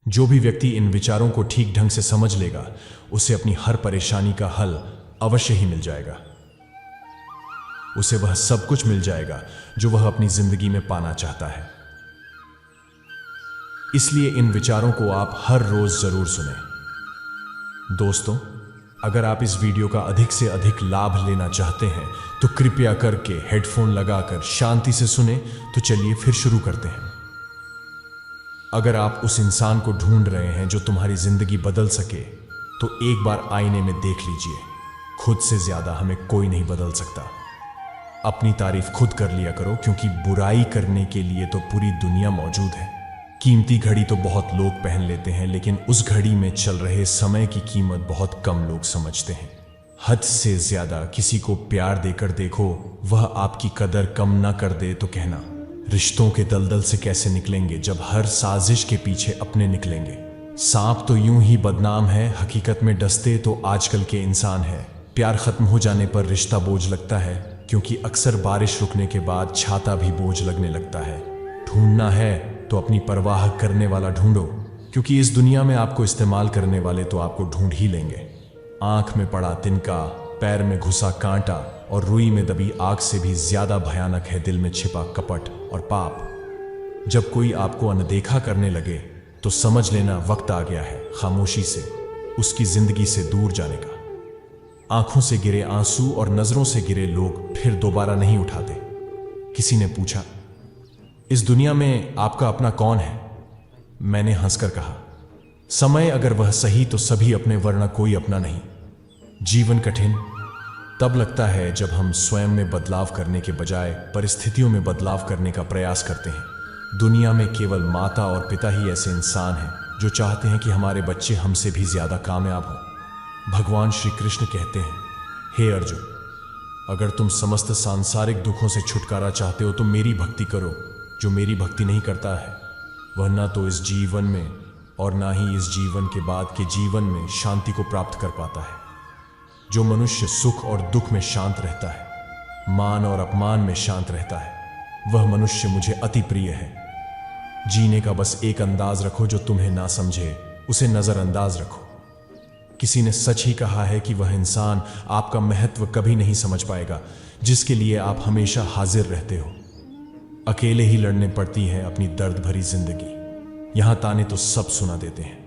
जो भी व्यक्ति इन विचारों को ठीक ढंग से समझ लेगा, उसे अपनी हर परेशानी का हल अवश्य ही मिल जाएगा। उसे वह सब कुछ मिल जाएगा जो वह अपनी जिंदगी में पाना चाहता है। इसलिए इन विचारों को आप हर रोज जरूर सुनें। दोस्तों, अगर आप इस वीडियो का अधिक से अधिक लाभ लेना चाहते हैं तो कृपया करके हेडफोन लगाकर शांति से सुने। तो चलिए फिर शुरू करते हैं। अगर आप उस इंसान को ढूंढ रहे हैं जो तुम्हारी जिंदगी बदल सके, तो एक बार आईने में देख लीजिए। खुद से ज्यादा हमें कोई नहीं बदल सकता। अपनी तारीफ खुद कर लिया करो, क्योंकि बुराई करने के लिए तो पूरी दुनिया मौजूद है। कीमती घड़ी तो बहुत लोग पहन लेते हैं, लेकिन उस घड़ी में चल रहे समय की कीमत बहुत कम लोग समझते हैं। हद से ज्यादा किसी को प्यार देकर देखो, वह आपकी कदर कम ना कर दे तो कहना। रिश्तों के दलदल से कैसे निकलेंगे जब हर साजिश के पीछे अपने निकलेंगे। सांप तो यूं ही बदनाम है, हकीकत में डसते तो आजकल के इंसान है। प्यार खत्म हो जाने पर रिश्ता बोझ लगता है, क्योंकि अक्सर बारिश रुकने के बाद छाता भी बोझ लगने लगता है। ढूंढना है तो अपनी परवाह करने वाला ढूंढो, क्योंकि इस दुनिया में आपको इस्तेमाल करने वाले तो आपको ढूंढ ही लेंगे। आंख में पड़ा तिनका, पैर में घुसा कांटा और रुई में दबी आग से भी ज्यादा भयानक है दिल में छिपा कपट और पाप। जब कोई आपको अनदेखा करने लगे तो समझ लेना वक्त आ गया है खामोशी से उसकी जिंदगी से दूर जाने का। आंखों से गिरे आंसू और नजरों से गिरे लोग फिर दोबारा नहीं उठाते। किसी ने पूछा, इस दुनिया में आपका अपना कौन है? मैंने हंसकर कहा, समय अगर वह सही तो सभी अपने, वरना कोई अपना नहीं। जीवन कठिन तब लगता है जब हम स्वयं में बदलाव करने के बजाय परिस्थितियों में बदलाव करने का प्रयास करते हैं। दुनिया में केवल माता और पिता ही ऐसे इंसान हैं जो चाहते हैं कि हमारे बच्चे हमसे भी ज्यादा कामयाब हों। भगवान श्री कृष्ण कहते हैं, हे अर्जुन, अगर तुम समस्त सांसारिक दुखों से छुटकारा चाहते हो तो मेरी भक्ति करो। जो मेरी भक्ति नहीं करता है वह ना तो इस जीवन में और ना ही इस जीवन के बाद के जीवन में शांति को प्राप्त कर पाता है। जो मनुष्य सुख और दुख में शांत रहता है, मान और अपमान में शांत रहता है, वह मनुष्य मुझे अति प्रिय है। जीने का बस एक अंदाज रखो, जो तुम्हें ना समझे उसे नजरअंदाज रखो। किसी ने सच ही कहा है कि वह इंसान आपका महत्व कभी नहीं समझ पाएगा जिसके लिए आप हमेशा हाजिर रहते हो। अकेले ही लड़ने पड़ती है अपनी दर्द भरी जिंदगी। यहां ताने तो सब सुना देते हैं,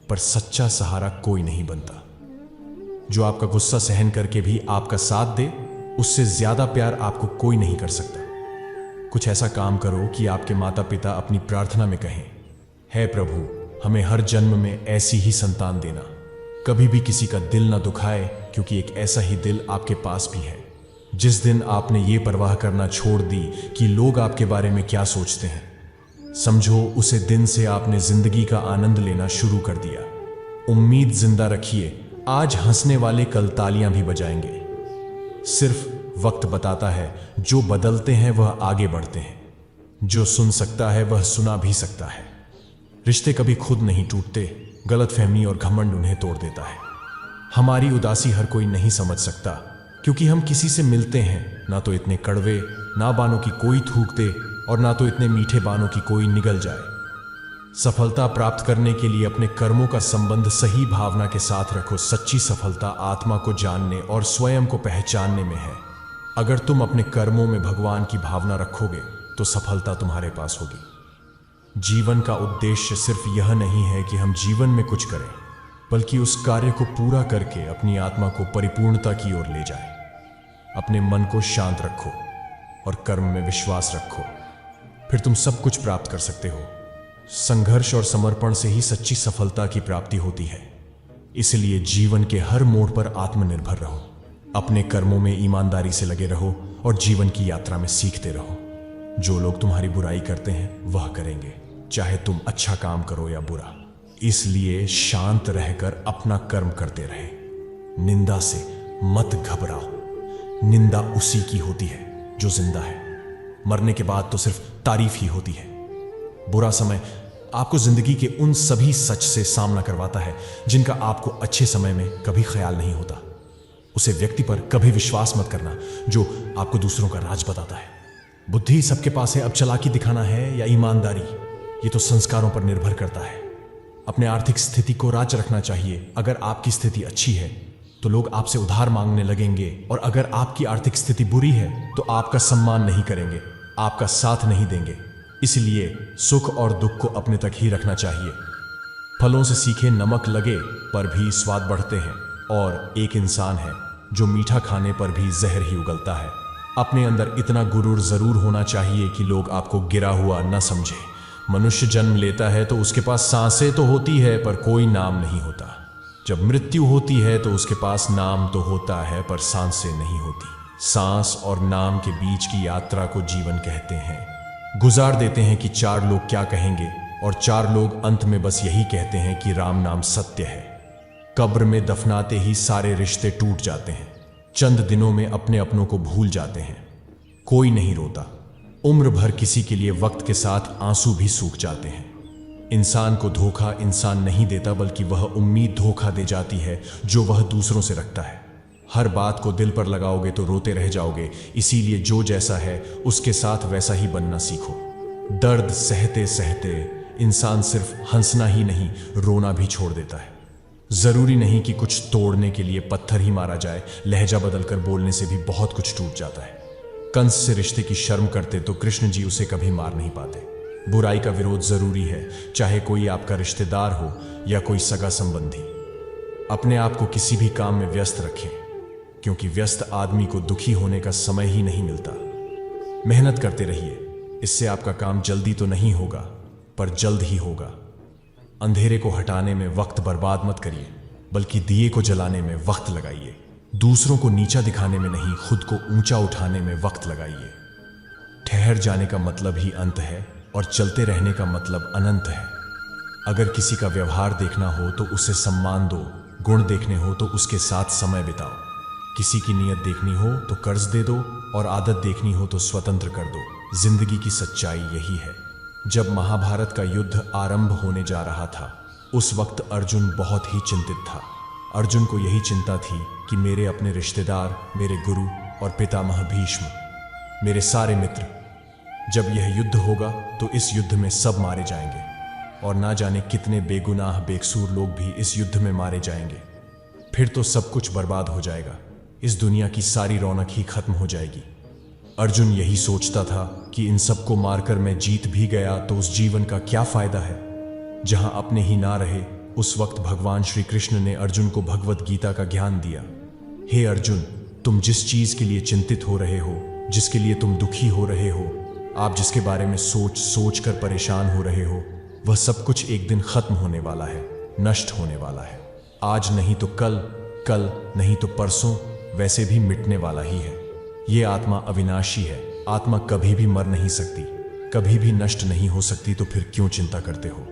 पर सच्चा सहारा कोई नहीं बनता। जो आपका गुस्सा सहन करके भी आपका साथ दे, उससे ज्यादा प्यार आपको कोई नहीं कर सकता। कुछ ऐसा काम करो कि आपके माता पिता अपनी प्रार्थना में कहें, हे प्रभु, हमें हर जन्म में ऐसी ही संतान देना। कभी भी किसी का दिल ना दुखाए, क्योंकि एक ऐसा ही दिल आपके पास भी है। जिस दिन आपने ये परवाह करना छोड़ दी कि लोग आपके बारे में क्या सोचते हैं, समझो उसे दिन से आपने जिंदगी का आनंद लेना शुरू कर दिया। उम्मीद जिंदा रखिए, आज हंसने वाले कल तालियां भी बजाएंगे। सिर्फ वक्त बताता है, जो बदलते हैं वह आगे बढ़ते हैं। जो सुन सकता है वह सुना भी सकता है। रिश्ते कभी खुद नहीं टूटते, गलतफहमी और घमंड उन्हें तोड़ देता है। हमारी उदासी हर कोई नहीं समझ सकता, क्योंकि हम किसी से मिलते हैं ना तो इतने कड़वे, ना बानों की कोई थूक दे और ना तो इतने मीठे बानों की कोई निगल जाए। सफलता प्राप्त करने के लिए अपने कर्मों का संबंध सही भावना के साथ रखो। सच्ची सफलता आत्मा को जानने और स्वयं को पहचानने में है। अगर तुम अपने कर्मों में भगवान की भावना रखोगे तो सफलता तुम्हारे पास होगी। जीवन का उद्देश्य सिर्फ यह नहीं है कि हम जीवन में कुछ करें, बल्कि उस कार्य को पूरा करके अपनी आत्मा को परिपूर्णता की ओर ले जाए। अपने मन को शांत रखो और कर्म में विश्वास रखो, फिर तुम सब कुछ प्राप्त कर सकते हो। संघर्ष और समर्पण से ही सच्ची सफलता की प्राप्ति होती है। इसलिए जीवन के हर मोड़ पर आत्मनिर्भर रहो, अपने कर्मों में ईमानदारी से लगे रहो और जीवन की यात्रा में सीखते रहो। जो लोग तुम्हारी बुराई करते हैं वह करेंगे, चाहे तुम अच्छा काम करो या बुरा। इसलिए शांत रहकर अपना कर्म करते रहे। निंदा से मत घबराओ। निंदा उसी की होती है जो जिंदा है। मरने के बाद तो सिर्फ तारीफ ही होती है। बुरा समय आपको जिंदगी के उन सभी सच से सामना करवाता है जिनका आपको अच्छे समय में कभी ख्याल नहीं होता। उसे व्यक्ति पर कभी विश्वास मत करना जो आपको दूसरों का राज बताता है। बुद्धि सबके पास है, अब चालाकी दिखाना है या ईमानदारी, ये तो संस्कारों पर निर्भर करता है। अपने आर्थिक स्थिति को राज रखना चाहिए। अगर आपकी स्थिति अच्छी है तो लोग आपसे उधार मांगने लगेंगे, और अगर आपकी आर्थिक स्थिति बुरी है तो आपका सम्मान नहीं करेंगे, आपका साथ नहीं देंगे। इसलिए सुख और दुख को अपने तक ही रखना चाहिए। फलों से सीखे नमक लगे पर भी स्वाद बढ़ते हैं, और एक इंसान है जो मीठा खाने पर भी जहर ही उगलता है। अपने अंदर इतना गुरूर जरूर होना चाहिए कि लोग आपको गिरा हुआ न समझे। मनुष्य जन्म लेता है तो उसके पास सांसें तो होती है पर कोई नाम नहीं होता। जब मृत्यु होती है तो उसके पास नाम तो होता है पर सांसें नहीं होती। सांस और नाम के बीच की यात्रा को जीवन कहते हैं। गुजार देते हैं कि 4 लोग क्या कहेंगे, और 4 लोग अंत में बस यही कहते हैं कि राम नाम सत्य है। कब्र में दफनाते ही सारे रिश्ते टूट जाते हैं। चंद दिनों में अपने अपनों को भूल जाते हैं। कोई नहीं रोता। उम्र भर किसी के लिए वक्त के साथ आंसू भी सूख जाते हैं। इंसान को धोखा इंसान नहीं देता, बल्कि वह उम्मीद धोखा दे जाती है जो वह दूसरों से रखता है। हर बात को दिल पर लगाओगे तो रोते रह जाओगे। इसीलिए जो जैसा है उसके साथ वैसा ही बनना सीखो। दर्द सहते सहते इंसान सिर्फ हंसना ही नहीं, रोना भी छोड़ देता है। जरूरी नहीं कि कुछ तोड़ने के लिए पत्थर ही मारा जाए, लहजा बदलकर बोलने से भी बहुत कुछ टूट जाता है। कंस से रिश्ते की शर्म करते तो कृष्ण जी उसे कभी मार नहीं पाते। बुराई का विरोध जरूरी है, चाहे कोई आपका रिश्तेदार हो या कोई सगा संबंधी। अपने आप को किसी भी काम में व्यस्त रखें, क्योंकि व्यस्त आदमी को दुखी होने का समय ही नहीं मिलता। मेहनत करते रहिए, इससे आपका काम जल्दी तो नहीं होगा पर जल्द ही होगा। अंधेरे को हटाने में वक्त बर्बाद मत करिए, बल्कि दिए को जलाने में वक्त लगाइए। दूसरों को नीचा दिखाने में नहीं, खुद को ऊंचा उठाने में वक्त लगाइए। ठहर जाने का मतलब ही अंत है, और चलते रहने का मतलब अनंत है। अगर किसी का व्यवहार देखना हो तो उसे सम्मान दो, गुण देखने हो तो उसके साथ समय बिताओ। किसी की नीयत देखनी हो तो कर्ज दे दो, और आदत देखनी हो तो स्वतंत्र कर दो। जिंदगी की सच्चाई यही है। जब महाभारत का युद्ध आरंभ होने जा रहा था, उस वक्त अर्जुन बहुत ही चिंतित था। अर्जुन को यही चिंता थी कि मेरे अपने रिश्तेदार, मेरे गुरु और पितामह भीष्म, मेरे सारे मित्र, जब यह युद्ध होगा तो इस युद्ध में सब मारे जाएंगे, और ना जाने कितने बेगुनाह बेकसूर लोग भी इस युद्ध में मारे जाएंगे। फिर तो सब कुछ बर्बाद हो जाएगा, इस दुनिया की सारी रौनक ही खत्म हो जाएगी। अर्जुन यही सोचता था कि इन सबको मारकर मैं जीत भी गया तो उस जीवन का क्या फायदा है जहां अपने ही ना रहे। उस वक्त भगवान श्री कृष्ण ने अर्जुन को भगवत गीता का ज्ञान दिया। हे अर्जुन, तुम जिस चीज के लिए चिंतित हो रहे हो, जिसके लिए तुम दुखी हो रहे हो, आप जिसके बारे में सोच सोच कर परेशान हो रहे हो, वह सब कुछ एक दिन खत्म होने वाला है, नष्ट होने वाला है। आज नहीं तो कल, कल नहीं तो परसों, वैसे भी मिटने वाला ही है। ये आत्मा अविनाशी है। आत्मा कभी भी मर नहीं सकती, कभी भी नष्ट नहीं हो सकती, तो फिर क्यों चिंता करते हो?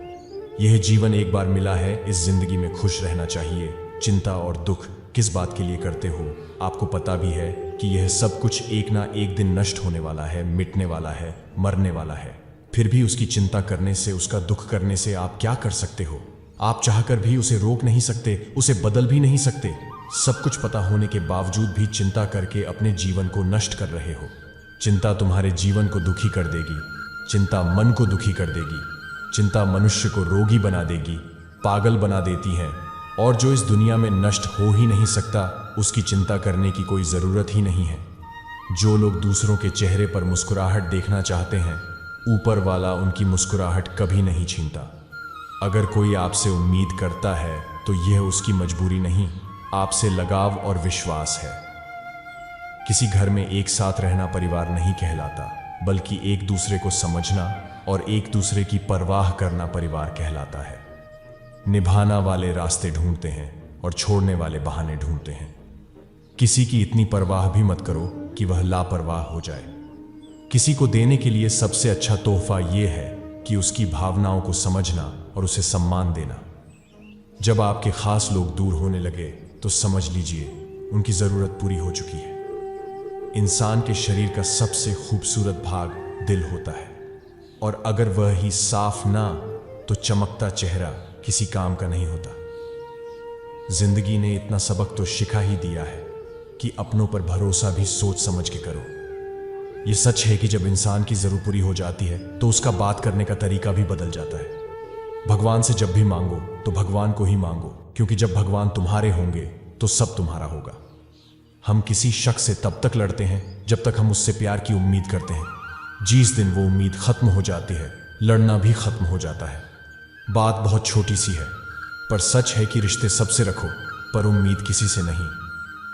यह जीवन एक बार मिला है, इस जिंदगी में खुश रहना चाहिए। चिंता और दुख किस बात के लिए करते हो? आपको पता भी है कि यह सब कुछ एक ना एक दिन नष्ट होने वाला है, मिटने वाला है, मरने वाला है। फिर भी उसकी चिंता करने से, उसका दुख करने से आप क्या कर सकते हो? आप चाहकर भी उसे रोक नहीं सकते, उसे बदल भी नहीं सकते। सब कुछ पता होने के बावजूद भी चिंता करके अपने जीवन को नष्ट कर रहे हो। चिंता तुम्हारे जीवन को दुखी कर देगी, चिंता मन को दुखी कर देगी, चिंता मनुष्य को रोगी बना देगी, पागल बना देती है। और जो इस दुनिया में नष्ट हो ही नहीं सकता, उसकी चिंता करने की कोई ज़रूरत ही नहीं है। जो लोग दूसरों के चेहरे पर मुस्कुराहट देखना चाहते हैं, ऊपर वाला उनकी मुस्कुराहट कभी नहीं छीनता। अगर कोई आपसे उम्मीद करता है तो यह उसकी मजबूरी नहीं, आपसे लगाव और विश्वास है। किसी घर में एक साथ रहना परिवार नहीं कहलाता, बल्कि एक दूसरे को समझना और एक दूसरे की परवाह करना परिवार कहलाता है। निभाना वाले रास्ते ढूंढते हैं और छोड़ने वाले बहाने ढूंढते हैं। किसी की इतनी परवाह भी मत करो कि वह लापरवाह हो जाए। किसी को देने के लिए सबसे अच्छा तोहफा यह है कि उसकी भावनाओं को समझना और उसे सम्मान देना। जब आपके खास लोग दूर होने लगे तो समझ लीजिए उनकी ज़रूरत पूरी हो चुकी है। इंसान के शरीर का सबसे खूबसूरत भाग दिल होता है, और अगर वह ही साफ ना तो चमकता चेहरा किसी काम का नहीं होता। जिंदगी ने इतना सबक तो सिखा ही दिया है कि अपनों पर भरोसा भी सोच समझ के करो। यह सच है कि जब इंसान की ज़रूरत पूरी हो जाती है तो उसका बात करने का तरीका भी बदल जाता है। भगवान से जब भी मांगो तो भगवान को ही मांगो, क्योंकि जब भगवान तुम्हारे होंगे तो सब तुम्हारा होगा। हम किसी शख्स से तब तक लड़ते हैं जब तक हम उससे प्यार की उम्मीद करते हैं। जिस दिन वो उम्मीद खत्म हो जाती है, लड़ना भी खत्म हो जाता है। बात बहुत छोटी सी है, पर सच है कि रिश्ते सबसे रखो, पर उम्मीद किसी से नहीं।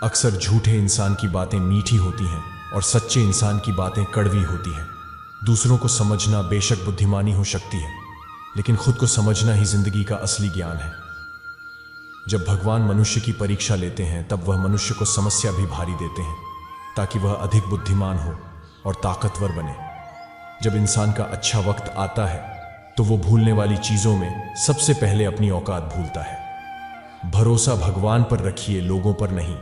अक्सर झूठे इंसान की बातें मीठी होती हैं और सच्चे इंसान की बातें कड़वी होती हैं। दूसरों को समझना बेशक बुद्धिमानी हो सकती है, लेकिन खुद को समझना ही जिंदगी का असली ज्ञान है। जब भगवान मनुष्य की परीक्षा लेते हैं, तब वह मनुष्य को समस्या भी भारी देते हैं, ताकि वह अधिक बुद्धिमान हो और ताकतवर बने। जब इंसान का अच्छा वक्त आता है, तो वो भूलने वाली चीजों में सबसे पहले अपनी औकात भूलता है। भरोसा भगवान पर रखिए, लोगों पर नहीं,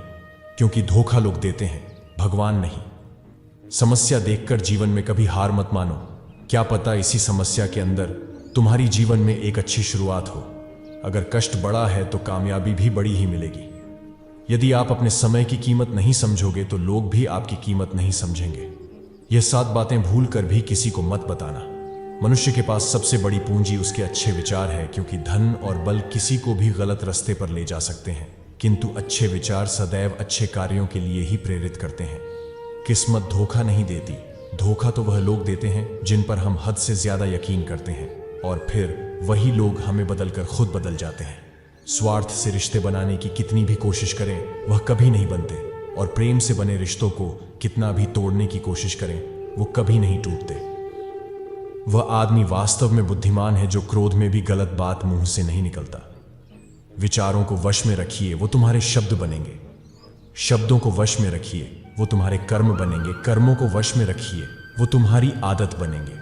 क्योंकि धोखा लोग देते हैं, भगवान नहीं। समस्या देखकर जीवन में कभी हार मत मानो। क्या पता इसी समस्या के अंदर तुम्हारी जीवन में एक अच्छी शुरुआत हो। अगर कष्ट बड़ा है तो कामयाबी भी बड़ी ही मिलेगी। यदि आप अपने समय की कीमत नहीं समझोगे तो लोग भी आपकी कीमत नहीं समझेंगे। यह 7 बातें भूल कर भी किसी को मत बताना। मनुष्य के पास सबसे बड़ी पूंजी उसके अच्छे विचार है, क्योंकि धन और बल किसी को भी गलत रास्ते पर ले जा सकते हैं, किंतु अच्छे विचार सदैव अच्छे कार्यों के लिए ही प्रेरित करते हैं। किस्मत धोखा नहीं देती। धोखा तो वह लोग देते हैं जिन पर हम हद से ज्यादा यकीन करते हैं, और फिर वही लोग हमें बदलकर खुद बदल जाते हैं। स्वार्थ से रिश्ते बनाने की कितनी भी कोशिश करें, वह कभी नहीं बनते, और प्रेम से बने रिश्तों को कितना भी तोड़ने की कोशिश करें, वो कभी नहीं टूटते। वह आदमी वास्तव में बुद्धिमान है जो क्रोध में भी गलत बात मुंह से नहीं निकलता। विचारों को वश में रखिए, वो तुम्हारे शब्द बनेंगे। शब्दों को वश में रखिए, वो तुम्हारे कर्म बनेंगे। कर्मों को वश में रखिए, वो तुम्हारी आदत बनेंगे।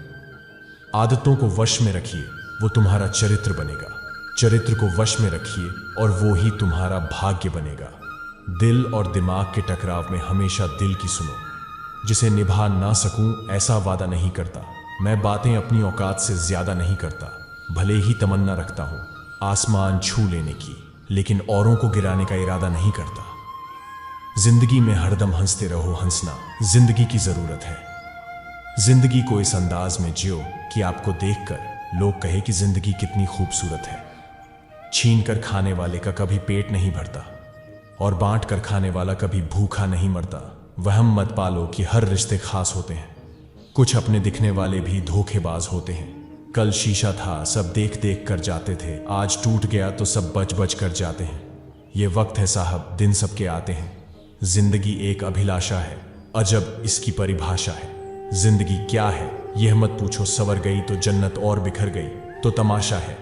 आदतों को वश में रखिए, वो तुम्हारा चरित्र बनेगा। चरित्र को वश में रखिए और वो ही तुम्हारा भाग्य बनेगा। दिल और दिमाग के टकराव में हमेशा दिल की सुनो। जिसे निभा ना सकूं ऐसा वादा नहीं करता। मैं बातें अपनी औकात से ज्यादा नहीं करता। भले ही तमन्ना रखता हूं आसमान छू लेने की, लेकिन औरों को गिराने का इरादा नहीं करता। जिंदगी में हरदम हंसते रहो। हंसना जिंदगी की जरूरत है। जिंदगी को इस अंदाज में जियो कि आपको देखकर लोग कहे कि जिंदगी कितनी खूबसूरत है। छीन कर खाने वाले का कभी पेट नहीं भरता, और बांट कर खाने वाला कभी भूखा नहीं मरता। वहम मत पालो कि हर रिश्ते खास होते हैं। कुछ अपने दिखने वाले भी धोखेबाज होते हैं। कल शीशा था, सब देख देख कर जाते थे। आज टूट गया तो सब बच बच कर जाते हैं। ये वक्त है साहब, दिन सबके आते हैं। जिंदगी एक अभिलाषा है, अजब इसकी परिभाषा है। जिंदगी क्या है यह मत पूछो, सवर गई तो जन्नत और बिखर गई तो तमाशा है।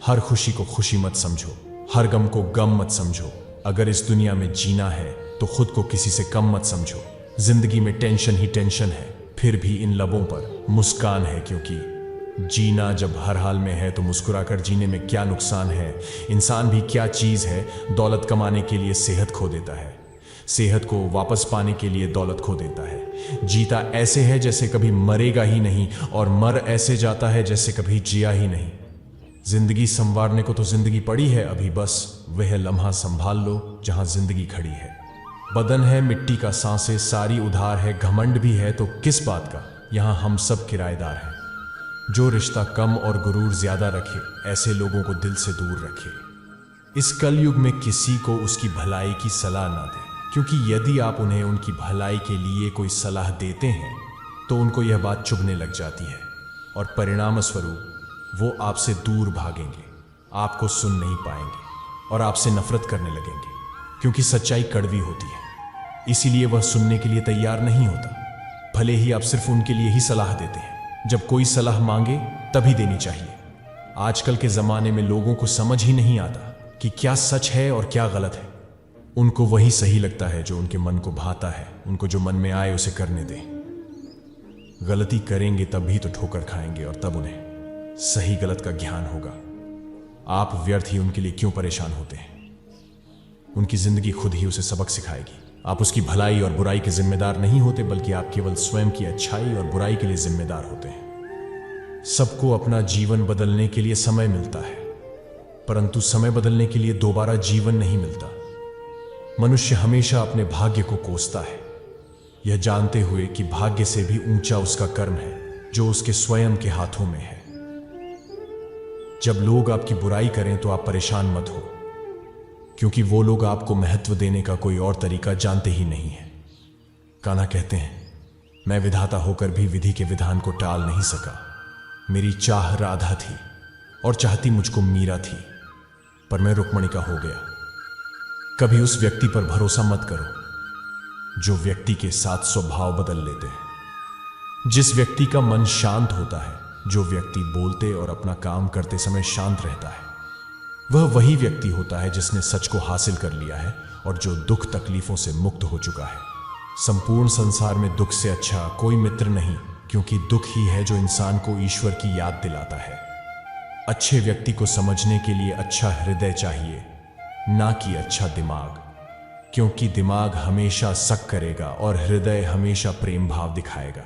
हर खुशी को खुशी मत समझो, हर गम को गम मत समझो। अगर इस दुनिया में जीना है तो खुद को किसी से कम मत समझो। जिंदगी में टेंशन ही टेंशन है, फिर भी इन लबों पर मुस्कान है, क्योंकि जीना जब हर हाल में है तो मुस्कुराकर जीने में क्या नुकसान है। इंसान भी क्या चीज है, दौलत कमाने के लिए सेहत खो देता है, सेहत को वापस पाने के लिए दौलत खो देता है। जीता ऐसे है जैसे कभी मरेगा ही नहीं, और मर ऐसे जाता है जैसे कभी जिया ही नहीं। जिंदगी संवारने को तो जिंदगी पड़ी है अभी, बस वह लम्हा संभाल लो जहां जिंदगी खड़ी है। बदन है मिट्टी का, सांसें सारी उधार है। घमंड भी है तो किस बात का, यहां हम सब किराएदार हैं। जो रिश्ता कम और गुरूर ज्यादा रखे, ऐसे लोगों को दिल से दूर रखे। इस कलयुग में किसी को उसकी भलाई की सलाह ना दें, क्योंकि यदि आप उन्हें उनकी भलाई के लिए कोई सलाह देते हैं तो उनको यह बात चुभने लग जाती है, और परिणाम स्वरूप वो आपसे दूर भागेंगे, आपको सुन नहीं पाएंगे और आपसे नफरत करने लगेंगे, क्योंकि सच्चाई कड़वी होती है। इसीलिए वह सुनने के लिए तैयार नहीं होता, भले ही आप सिर्फ उनके लिए ही सलाह देते हैं। जब कोई सलाह मांगे तभी देनी चाहिए। आजकल के जमाने में लोगों को समझ ही नहीं आता कि क्या सच है और क्या गलत है। उनको वही सही लगता है जो उनके मन को भाता है। उनको जो मन में आए उसे करने दें। गलती करेंगे तब भी तो ठोकर खाएंगे, और तब उन्हें सही गलत का ज्ञान होगा। आप व्यर्थ ही उनके लिए क्यों परेशान होते हैं? उनकी जिंदगी खुद ही उसे सबक सिखाएगी। आप उसकी भलाई और बुराई के जिम्मेदार नहीं होते, बल्कि आप केवल स्वयं की अच्छाई और बुराई के लिए जिम्मेदार होते हैं। सबको अपना जीवन बदलने के लिए समय मिलता है, परंतु समय बदलने के लिए दोबारा जीवन नहीं मिलता। मनुष्य हमेशा अपने भाग्य को कोसता है, यह जानते हुए कि भाग्य से भी ऊंचा उसका कर्म है जो उसके स्वयं के हाथों में है। जब लोग आपकी बुराई करें तो आप परेशान मत हो, क्योंकि वो लोग आपको महत्व देने का कोई और तरीका जानते ही नहीं है। कान्हा कहते हैं, मैं विधाता होकर भी विधि के विधान को टाल नहीं सका। मेरी चाह राधा थी और चाहती मुझको मीरा थी, पर मैं रुक्मणी का हो गया। कभी उस व्यक्ति पर भरोसा मत करो जो व्यक्ति के साथ स्वभाव बदल लेते हैं। जिस व्यक्ति का मन शांत होता है, जो व्यक्ति बोलते और अपना काम करते समय शांत रहता है, वह वही व्यक्ति होता है जिसने सच को हासिल कर लिया है और जो दुख तकलीफों से मुक्त हो चुका है। संपूर्ण संसार में दुख से अच्छा कोई मित्र नहीं, क्योंकि दुख ही है जो इंसान को ईश्वर की याद दिलाता है। अच्छे व्यक्ति को समझने के लिए अच्छा हृदय चाहिए, ना कि अच्छा दिमाग, क्योंकि दिमाग हमेशा शक करेगा और हृदय हमेशा प्रेम भाव दिखाएगा।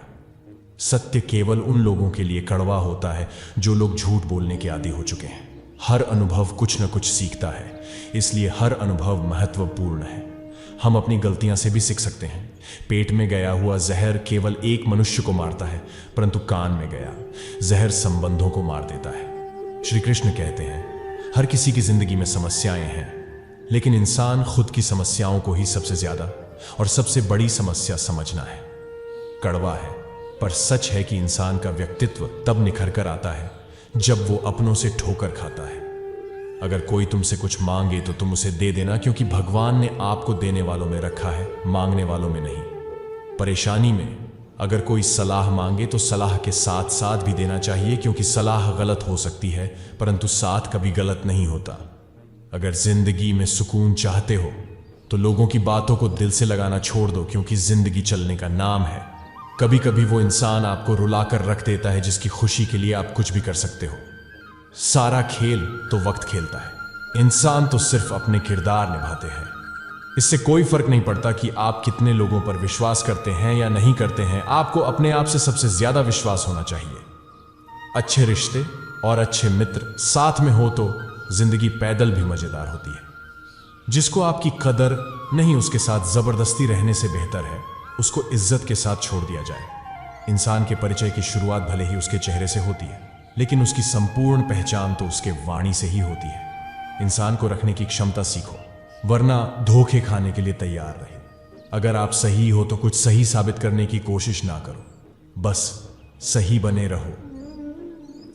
सत्य केवल उन लोगों के लिए कड़वा होता है जो लोग झूठ बोलने के आदी हो चुके हैं। हर अनुभव कुछ न कुछ सीखता है, इसलिए हर अनुभव महत्वपूर्ण है। हम अपनी गलतियां से भी सीख सकते हैं। पेट में गया हुआ जहर केवल एक मनुष्य को मारता है, परंतु कान में गया जहर संबंधों को मार देता है। श्री कृष्ण कहते हैं, हर किसी की जिंदगी में समस्याएं हैं, लेकिन इंसान खुद की समस्याओं को ही सबसे ज्यादा और सबसे बड़ी समस्या समझना है। कड़वा है, पर सच है कि इंसान का व्यक्तित्व तब निखर कर आता है जब वो अपनों से ठोकर खाता है। अगर कोई तुमसे कुछ मांगे तो तुम उसे दे देना, क्योंकि भगवान ने आपको देने वालों में रखा है, मांगने वालों में नहीं। परेशानी में अगर कोई सलाह मांगे तो सलाह के साथ साथ भी देना चाहिए, क्योंकि सलाह गलत हो सकती है परंतु साथ कभी गलत नहीं होता। अगर जिंदगी में सुकून चाहते हो तो लोगों की बातों को दिल से लगाना छोड़ दो, क्योंकि जिंदगी चलने का नाम है। कभी कभी वो इंसान आपको रुलाकर रख देता है जिसकी खुशी के लिए आप कुछ भी कर सकते हो। सारा खेल तो वक्त खेलता है, इंसान तो सिर्फ अपने किरदार निभाते हैं। इससे कोई फर्क नहीं पड़ता कि आप कितने लोगों पर विश्वास करते हैं या नहीं करते हैं, आपको अपने आप से सबसे ज्यादा विश्वास होना चाहिए। अच्छे रिश्ते और अच्छे मित्र साथ में हो तो जिंदगी पैदल भी मजेदार होती है। जिसको आपकी कदर नहीं, उसके साथ जबरदस्ती रहने से बेहतर है उसको इज्जत के साथ छोड़ दिया जाए। इंसान के परिचय की शुरुआत भले ही उसके चेहरे से होती है, लेकिन उसकी संपूर्ण पहचान तो उसके वाणी से ही होती है। इंसान को रखने की क्षमता सीखो, वरना धोखे खाने के लिए तैयार रहे। अगर आप सही हो तो कुछ सही साबित करने की कोशिश ना करो, बस सही बने रहो।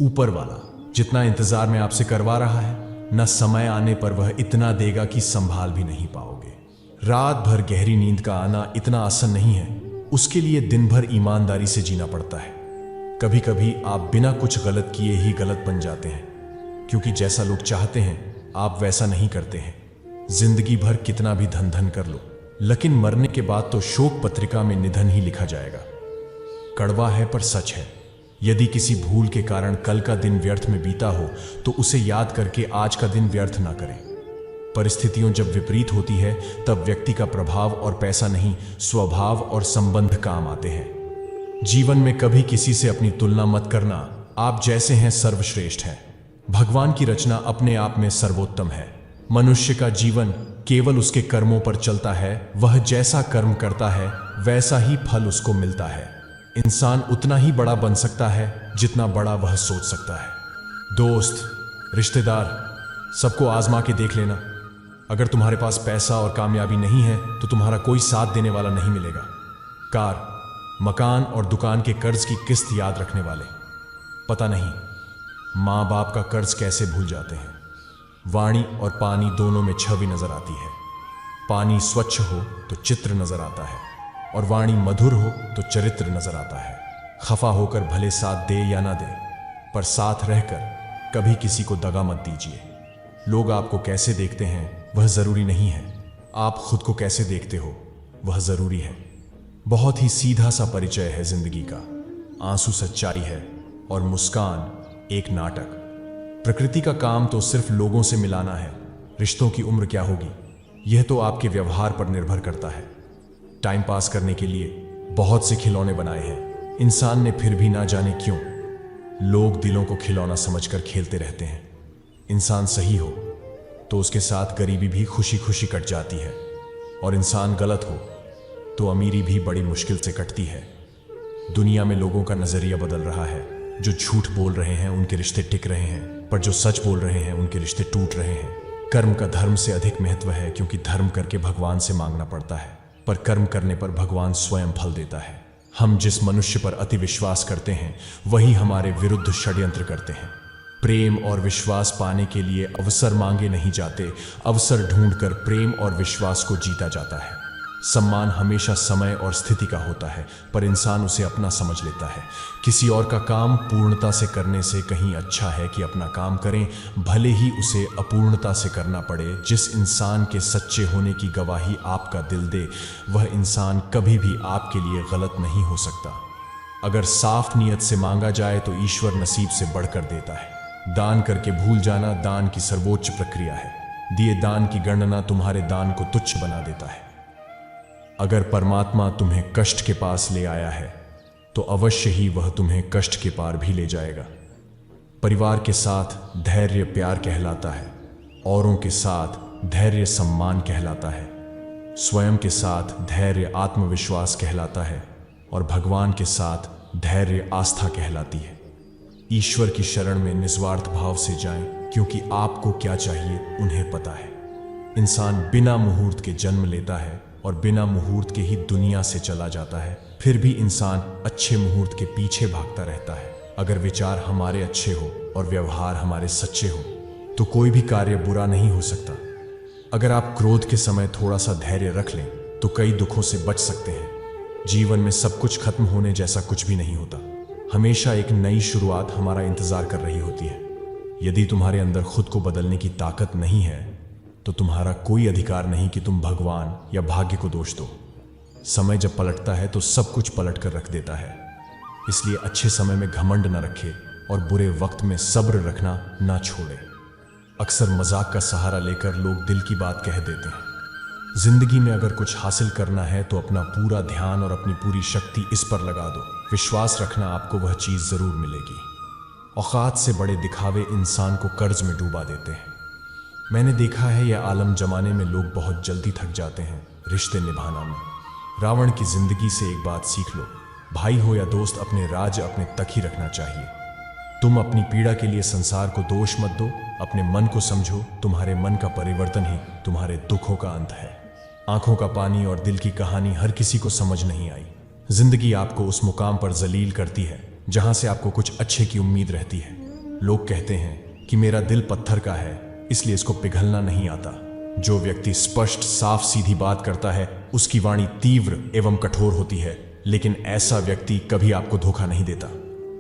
ऊपर वाला जितना इंतजार में आपसे करवा रहा है, न समय आने पर वह इतना देगा कि संभाल भी नहीं पाओगे। रात भर गहरी नींद का आना इतना आसान नहीं है, उसके लिए दिन भर ईमानदारी से जीना पड़ता है। कभी कभी आप बिना कुछ गलत किए ही गलत बन जाते हैं, क्योंकि जैसा लोग चाहते हैं आप वैसा नहीं करते हैं। जिंदगी भर कितना भी धन धन कर लो, लेकिन मरने के बाद तो शोक पत्रिका में निधन ही लिखा जाएगा। कड़वा है पर सच है। यदि किसी भूल के कारण कल का दिन व्यर्थ में बीता हो तो उसे याद करके आज का दिन व्यर्थ ना करें। परिस्थितियों जब विपरीत होती है तब व्यक्ति का प्रभाव और पैसा नहीं, स्वभाव और संबंध काम आते हैं। जीवन में कभी किसी से अपनी तुलना मत करना। आप जैसे हैं सर्वश्रेष्ठ हैं। भगवान की रचना अपने आप में सर्वोत्तम है। मनुष्य का जीवन केवल उसके कर्मों पर चलता है। वह जैसा कर्म करता है वैसा ही फल उसको मिलता है। इंसान उतना ही बड़ा बन सकता है जितना बड़ा वह सोच सकता है। दोस्त, रिश्तेदार, सबको आजमा के देख लेना। अगर तुम्हारे पास पैसा और कामयाबी नहीं है तो तुम्हारा कोई साथ देने वाला नहीं मिलेगा। कार, मकान और दुकान के कर्ज की किस्त याद रखने वाले, पता नहीं माँ बाप का कर्ज कैसे भूल जाते हैं। वाणी और पानी दोनों में छवि नजर आती है। पानी स्वच्छ हो तो चित्र नजर आता है और वाणी मधुर हो तो चरित्र नजर आता है। खफा होकर भले साथ दे या ना दे, पर साथ रहकर कभी किसी को दगा मत दीजिए। लोग आपको कैसे देखते हैं वह जरूरी नहीं है, आप खुद को कैसे देखते हो वह जरूरी है। बहुत ही सीधा सा परिचय है जिंदगी का। आंसू सच्चाई है और मुस्कान एक नाटक। प्रकृति का काम तो सिर्फ लोगों से मिलाना है। रिश्तों की उम्र क्या होगी यह तो आपके व्यवहार पर निर्भर करता है। टाइम पास करने के लिए बहुत से खिलौने बनाए हैं इंसान ने, फिर भी ना जाने क्यों लोग दिलों को खिलौना समझकर खेलते रहते हैं। इंसान सही हो तो उसके साथ गरीबी भी खुशी खुशी कट जाती है, और इंसान गलत हो तो अमीरी भी बड़ी मुश्किल से कटती है। दुनिया में लोगों का नजरिया बदल रहा है, जो झूठ बोल रहे हैं उनके रिश्ते टिक रहे हैं, पर जो सच बोल रहे हैं उनके रिश्ते टूट रहे हैं। कर्म का धर्म से अधिक महत्व है, क्योंकि धर्म करके भगवान से मांगना पड़ता है, पर कर्म करने पर भगवान स्वयं फल देता है। हम जिस मनुष्य पर अति विश्वास करते हैं वही हमारे विरुद्ध षड्यंत्र करते हैं। प्रेम और विश्वास पाने के लिए अवसर मांगे नहीं जाते, अवसर ढूंढकर प्रेम और विश्वास को जीता जाता है। सम्मान हमेशा समय और स्थिति का होता है, पर इंसान उसे अपना समझ लेता है। किसी और का काम पूर्णता से करने से कहीं अच्छा है कि अपना काम करें, भले ही उसे अपूर्णता से करना पड़े। जिस इंसान के सच्चे होने की गवाही आपका दिल दे, वह इंसान कभी भी आपके लिए गलत नहीं हो सकता। अगर साफ नीयत से मांगा जाए तो ईश्वर नसीब से बढ़कर देता है। दान करके भूल जाना दान की सर्वोच्च प्रक्रिया है। दिए दान की गणना तुम्हारे दान को तुच्छ बना देता है। अगर परमात्मा तुम्हें कष्ट के पास ले आया है तो अवश्य ही वह तुम्हें कष्ट के पार भी ले जाएगा। परिवार के साथ धैर्य प्यार कहलाता है, औरों के साथ धैर्य सम्मान कहलाता है, स्वयं के साथ धैर्य आत्मविश्वास कहलाता है, और भगवान के साथ धैर्य आस्था कहलाती है। ईश्वर की शरण में निस्वार्थ भाव से जाएं, क्योंकि आपको क्या चाहिए उन्हें पता है। इंसान बिना मुहूर्त के जन्म लेता है और बिना मुहूर्त के ही दुनिया से चला जाता है, फिर भी इंसान अच्छे मुहूर्त के पीछे भागता रहता है। अगर विचार हमारे अच्छे हो और व्यवहार हमारे सच्चे हो तो कोई भी कार्य बुरा नहीं हो सकता। अगर आप क्रोध के समय थोड़ा सा धैर्य रख लें तो कई दुखों से बच सकते हैं। जीवन में सब कुछ खत्म होने जैसा कुछ भी नहीं होता। हमेशा एक नई शुरुआत हमारा इंतजार कर रही होती है। यदि तुम्हारे अंदर खुद को बदलने की ताकत नहीं है तो तुम्हारा कोई अधिकार नहीं कि तुम भगवान या भाग्य को दोष दो। समय जब पलटता है तो सब कुछ पलट कर रख देता है। इसलिए अच्छे समय में घमंड न रखे और बुरे वक्त में सब्र रखना ना छोड़े। अक्सर मजाक का सहारा लेकर लोग दिल की बात कह देते हैं। जिंदगी में अगर कुछ हासिल करना है तो अपना पूरा ध्यान और अपनी पूरी शक्ति इस पर लगा दो। विश्वास रखना आपको वह चीज जरूर मिलेगी। औकात से बड़े दिखावे इंसान को कर्ज में डूबा देते हैं। मैंने देखा है यह आलम जमाने में लोग बहुत जल्दी थक जाते हैं रिश्ते निभाना में। रावण की जिंदगी से एक बात सीख लो, भाई हो या दोस्त, अपने राज अपने तक ही रखना चाहिए। तुम अपनी पीड़ा के लिए संसार को दोष मत दो, अपने मन को समझो। तुम्हारे मन का परिवर्तन ही तुम्हारे दुखों का अंत है। आंखों का पानी और दिल की कहानी हर किसी को समझ नहीं आई। जिंदगी आपको उस मुकाम पर जलील करती है जहां से आपको कुछ अच्छे की उम्मीद रहती है। लोग कहते हैं कि मेरा दिल पत्थर का है, इसलिए इसको पिघलना नहीं आता। जो व्यक्ति स्पष्ट साफ सीधी बात करता है उसकी वाणी तीव्र एवं कठोर होती है, लेकिन ऐसा व्यक्ति कभी आपको धोखा नहीं देता।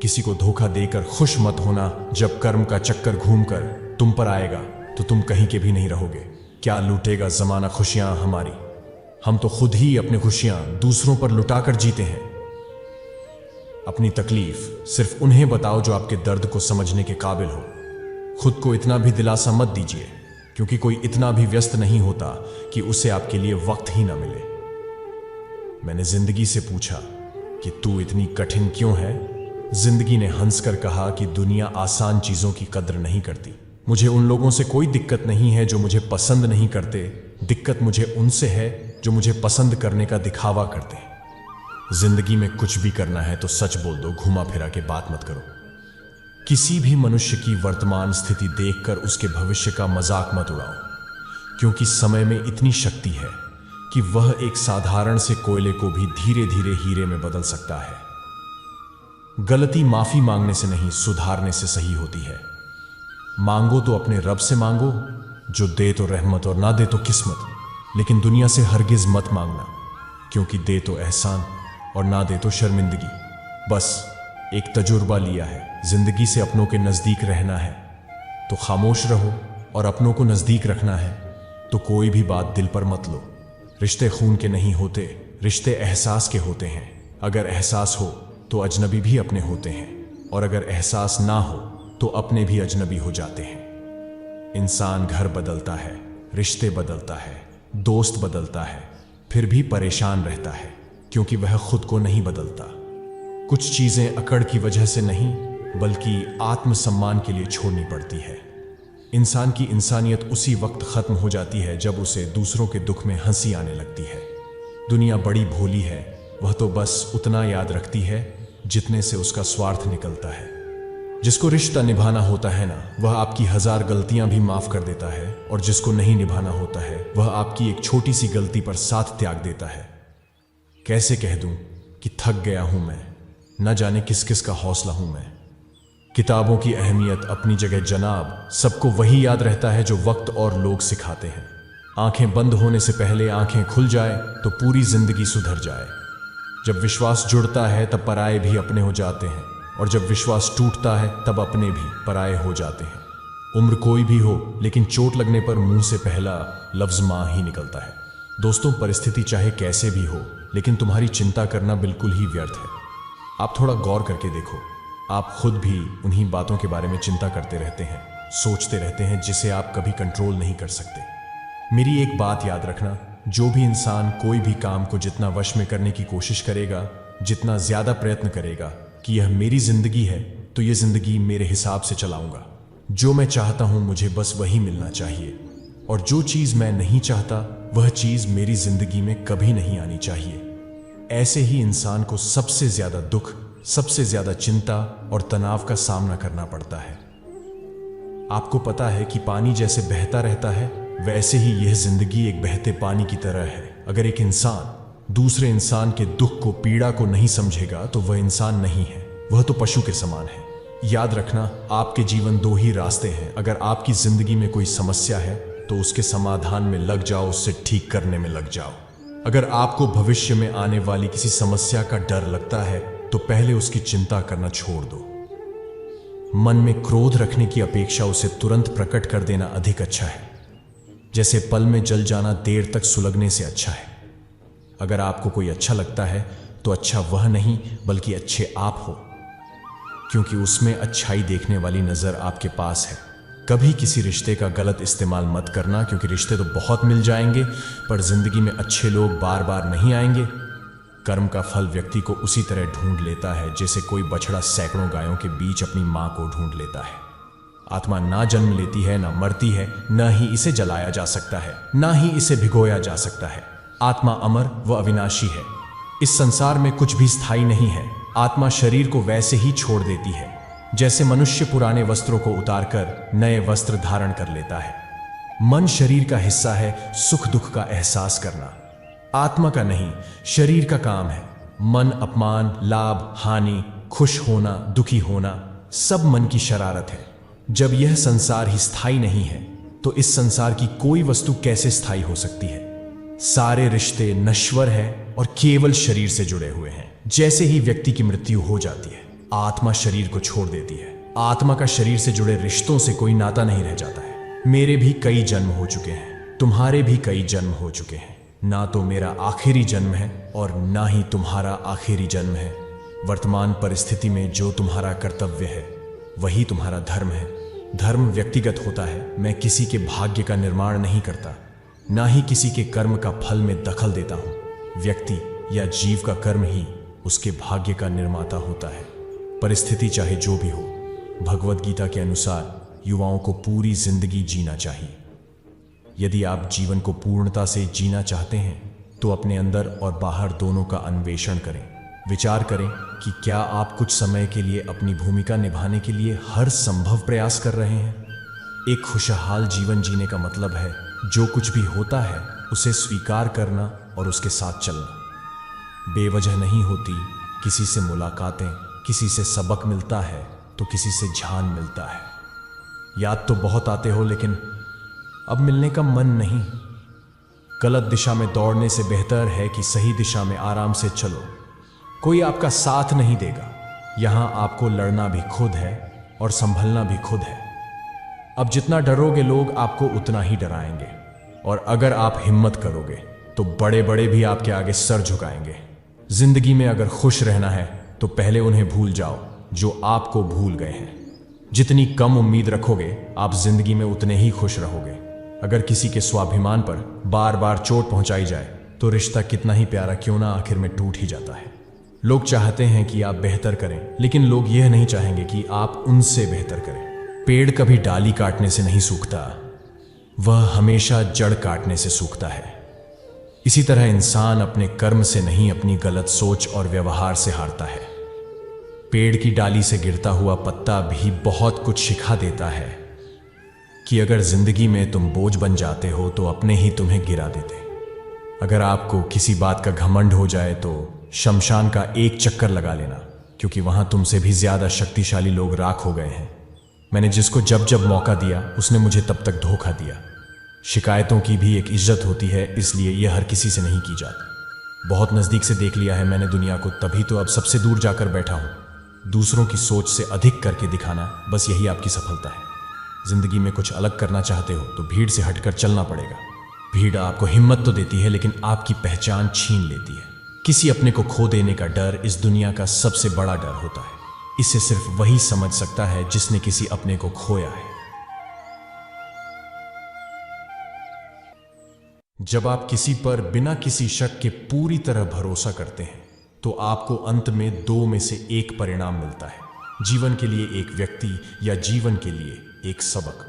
किसी को धोखा देकर खुश मत होना। जब कर्म का चक्कर घूमकर तुम पर आएगा तो तुम कहीं के भी नहीं रहोगे। क्या लूटेगा जमाना खुशियां हमारी? हम तो खुद ही अपनी खुशियां दूसरों पर लुटाकर जीते हैं। अपनी तकलीफ सिर्फ उन्हें बताओ जो आपके दर्द को समझने के काबिल हो। खुद को इतना भी दिलासा मत दीजिए, क्योंकि कोई इतना भी व्यस्त नहीं होता कि उसे आपके लिए वक्त ही ना मिले। मैंने जिंदगी से पूछा कि तू इतनी कठिन क्यों है? जिंदगी ने हंसकर कहा कि दुनिया आसान चीजों की कद्र नहीं करती। मुझे उन लोगों से कोई दिक्कत नहीं है जो मुझे पसंद नहीं करते, दिक्कत मुझे उनसे है जो मुझे पसंद करने का दिखावा करते हैं। जिंदगी में कुछ भी करना है तो सच बोल दो, घुमा फिरा के बात मत करो। किसी भी मनुष्य की वर्तमान स्थिति देखकर उसके भविष्य का मजाक मत उड़ाओ, क्योंकि समय में इतनी शक्ति है कि वह एक साधारण से कोयले को भी धीरे धीरे हीरे में बदल सकता है। गलती माफी मांगने से नहीं, सुधारने से सही होती है। मांगो तो अपने रब से मांगो, जो दे तो रहमत और ना दे तो किस्मत। लेकिन दुनिया से हरगिज मत मांगना, क्योंकि दे तो एहसान और ना दे तो शर्मिंदगी। बस एक तजुर्बा लिया है, जिंदगी से अपनों के नजदीक रहना है तो खामोश रहो, और अपनों को नजदीक रखना है तो कोई भी बात दिल पर मत लो। रिश्ते खून के नहीं होते, रिश्ते एहसास के होते हैं। अगर एहसास हो तो अजनबी भी अपने होते हैं, और अगर एहसास ना हो तो अपने भी अजनबी हो जाते हैं। इंसान घर बदलता है, रिश्ते बदलता है, दोस्त बदलता है, फिर भी परेशान रहता है, क्योंकि वह खुद को नहीं बदलता। कुछ चीजें अकड़ की वजह से नहीं, बल्कि आत्मसम्मान के लिए छोड़नी पड़ती है। इंसान की इंसानियत उसी वक्त खत्म हो जाती है जब उसे दूसरों के दुख में हंसी आने लगती है। दुनिया बड़ी भोली है, वह तो बस उतना याद रखती है जितने से उसका स्वार्थ निकलता है। जिसको रिश्ता निभाना होता है ना, वह आपकी 1000 गलतियां भी माफ कर देता है, और जिसको नहीं निभाना होता है वह आपकी एक छोटी सी गलती पर साथ त्याग देता है। कैसे कह दूं कि थक गया हूं मैं, न जाने किस किस का हौसला हूं मैं। किताबों की अहमियत अपनी जगह जनाब, सबको वही याद रहता है जो वक्त और लोग सिखाते हैं। आंखें बंद होने से पहले आंखें खुल जाए तो पूरी जिंदगी सुधर जाए। जब विश्वास जुड़ता है तब पराये भी अपने हो जाते हैं, और जब विश्वास टूटता है तब अपने भी पराये हो जाते हैं। उम्र कोई भी हो, लेकिन चोट लगने पर मुंह से पहला लफ्ज मां ही निकलता है। दोस्तों, परिस्थिति चाहे कैसे भी हो, लेकिन तुम्हारी चिंता करना बिल्कुल ही व्यर्थ है। आप थोड़ा गौर करके देखो, आप खुद भी उन्हीं बातों के बारे में चिंता करते रहते हैं, सोचते रहते हैं, जिसे आप कभी कंट्रोल नहीं कर सकते। मेरी एक बात याद रखना, जो भी इंसान कोई भी काम को जितना वश में करने की कोशिश करेगा, जितना ज्यादा प्रयत्न करेगा कि यह मेरी जिंदगी है तो यह जिंदगी मेरे हिसाब से चलाऊंगा, जो मैं चाहता हूं मुझे बस वही मिलना चाहिए, और जो चीज मैं नहीं चाहता वह चीज मेरी जिंदगी में कभी नहीं आनी चाहिए। ऐसे ही इंसान को सबसे ज्यादा दुख, सबसे ज्यादा चिंता और तनाव का सामना करना पड़ता है। आपको पता है कि पानी जैसे बहता रहता है, वैसे ही यह जिंदगी एक बहते पानी की तरह है। अगर एक इंसान दूसरे इंसान के दुख को, पीड़ा को नहीं समझेगा तो वह इंसान नहीं है, वह तो पशु के समान है। याद रखना, आपके जीवन 2 ही रास्ते हैं। अगर आपकी जिंदगी में कोई समस्या है तो उसके समाधान में लग जाओ, उससे ठीक करने में लग जाओ। अगर आपको भविष्य में आने वाली किसी समस्या का डर लगता है तो पहले उसकी चिंता करना छोड़ दो। मन में क्रोध रखने की अपेक्षा उसे तुरंत प्रकट कर देना अधिक अच्छा है। जैसे पल में जल जाना देर तक सुलगने से अच्छा है। अगर आपको कोई अच्छा लगता है तो अच्छा वह नहीं बल्कि अच्छे आप हो, क्योंकि उसमें अच्छाई देखने वाली नजर आपके पास है। कभी किसी रिश्ते का गलत इस्तेमाल मत करना, क्योंकि रिश्ते तो बहुत मिल जाएंगे पर जिंदगी में अच्छे लोग बार बार नहीं आएंगे। कर्म का फल व्यक्ति को उसी तरह ढूंढ लेता है जैसे कोई बछड़ा सैकड़ों गायों के बीच अपनी मां को ढूंढ लेता है। आत्मा ना जन्म लेती है, ना मरती है, ना ही इसे जलाया जा सकता है, ना ही इसे भिगोया जा सकता है। आत्मा अमर व अविनाशी है। इस संसार में कुछ भी स्थायी नहीं है। आत्मा शरीर को वैसे ही छोड़ देती है जैसे मनुष्य पुराने वस्त्रों को उतारकर नए वस्त्र धारण कर लेता है। मन शरीर का हिस्सा है, सुख दुख का एहसास करना आत्मा का नहीं, शरीर का काम है। मन अपमान, लाभ, हानि, खुश होना, दुखी होना सब मन की शरारत है। जब यह संसार ही स्थायी नहीं है तो इस संसार की कोई वस्तु कैसे स्थायी हो सकती है। सारे रिश्ते नश्वर है और केवल शरीर से जुड़े हुए हैं। जैसे ही व्यक्ति की मृत्यु हो जाती है, आत्मा शरीर को छोड़ देती है। आत्मा का शरीर से जुड़े रिश्तों से कोई नाता नहीं रह जाता है। मेरे भी कई जन्म हो चुके हैं, तुम्हारे भी कई जन्म हो चुके हैं। ना तो मेरा आखिरी जन्म है और ना ही तुम्हारा आखिरी जन्म है। वर्तमान परिस्थिति में जो तुम्हारा कर्तव्य है वही तुम्हारा धर्म है। धर्म व्यक्तिगत होता है। मैं किसी के भाग्य का निर्माण नहीं करता, ना ही किसी के कर्म का फल में दखल देता हूं। व्यक्ति या जीव का कर्म ही उसके भाग्य का निर्माता होता है। परिस्थिति चाहे जो भी हो, भगवद गीता के अनुसार युवाओं को पूरी जिंदगी जीना चाहिए। यदि आप जीवन को पूर्णता से जीना चाहते हैं तो अपने अंदर और बाहर दोनों का अन्वेषण करें। विचार करें कि क्या आप कुछ समय के लिए अपनी भूमिका निभाने के लिए हर संभव प्रयास कर रहे हैं। एक खुशहाल जीवन जीने का मतलब है जो कुछ भी होता है उसे स्वीकार करना और उसके साथ चलना। बेवजह नहीं होती किसी से मुलाकातें, किसी से सबक मिलता है तो किसी से ध्यान मिलता है। याद तो बहुत आते हो लेकिन अब मिलने का मन नहीं। गलत दिशा में दौड़ने से बेहतर है कि सही दिशा में आराम से चलो। कोई आपका साथ नहीं देगा। यहां आपको लड़ना भी खुद है और संभलना भी खुद है। अब जितना डरोगे लोग आपको उतना ही डराएंगे, और अगर आप हिम्मत करोगे तो बड़े बड़े भी आपके आगे सर झुकाएंगे। जिंदगी में अगर खुश रहना है तो पहले उन्हें भूल जाओ जो आपको भूल गए हैं। जितनी कम उम्मीद रखोगे आप जिंदगी में उतने ही खुश रहोगे। अगर किसी के स्वाभिमान पर बार बार चोट पहुंचाई जाए तो रिश्ता कितना ही प्यारा क्यों ना आखिर में टूट ही जाता है। लोग चाहते हैं कि आप बेहतर करें, लेकिन लोग यह नहीं चाहेंगे कि आप उनसे बेहतर करें। पेड़ कभी डाली काटने से नहीं सूखता, वह हमेशा जड़ काटने से सूखता है। इसी तरह इंसान अपने कर्म से नहीं, अपनी गलत सोच और व्यवहार से हारता है। पेड़ की डाली से गिरता हुआ पत्ता भी बहुत कुछ सिखा देता है कि अगर जिंदगी में तुम बोझ बन जाते हो तो अपने ही तुम्हें गिरा देते। अगर आपको किसी बात का घमंड हो जाए तो शमशान का एक चक्कर लगा लेना, क्योंकि वहां तुमसे भी ज्यादा शक्तिशाली लोग राख हो गए हैं। मैंने जिसको जब जब मौका दिया उसने मुझे तब तक धोखा दिया। शिकायतों की भी एक इज्जत होती है, इसलिए यह हर किसी से नहीं की जाती। बहुत नज़दीक से देख लिया है मैंने दुनिया को, तभी तो अब सबसे दूर जाकर बैठा हूँ। दूसरों की सोच से अधिक करके दिखाना, बस यही आपकी सफलता है। जिंदगी में कुछ अलग करना चाहते हो तो भीड़ से हटकर चलना पड़ेगा। भीड़ आपको हिम्मत तो देती है लेकिन आपकी पहचान छीन लेती है। किसी अपने को खो देने का डर इस दुनिया का सबसे बड़ा डर होता है। इसे सिर्फ वही समझ सकता है जिसने किसी अपने को खोया है। जब आप किसी पर बिना किसी शक के पूरी तरह भरोसा करते हैं तो आपको अंत में दो में से एक परिणाम मिलता है, जीवन के लिए एक व्यक्ति या जीवन के लिए एक सबक।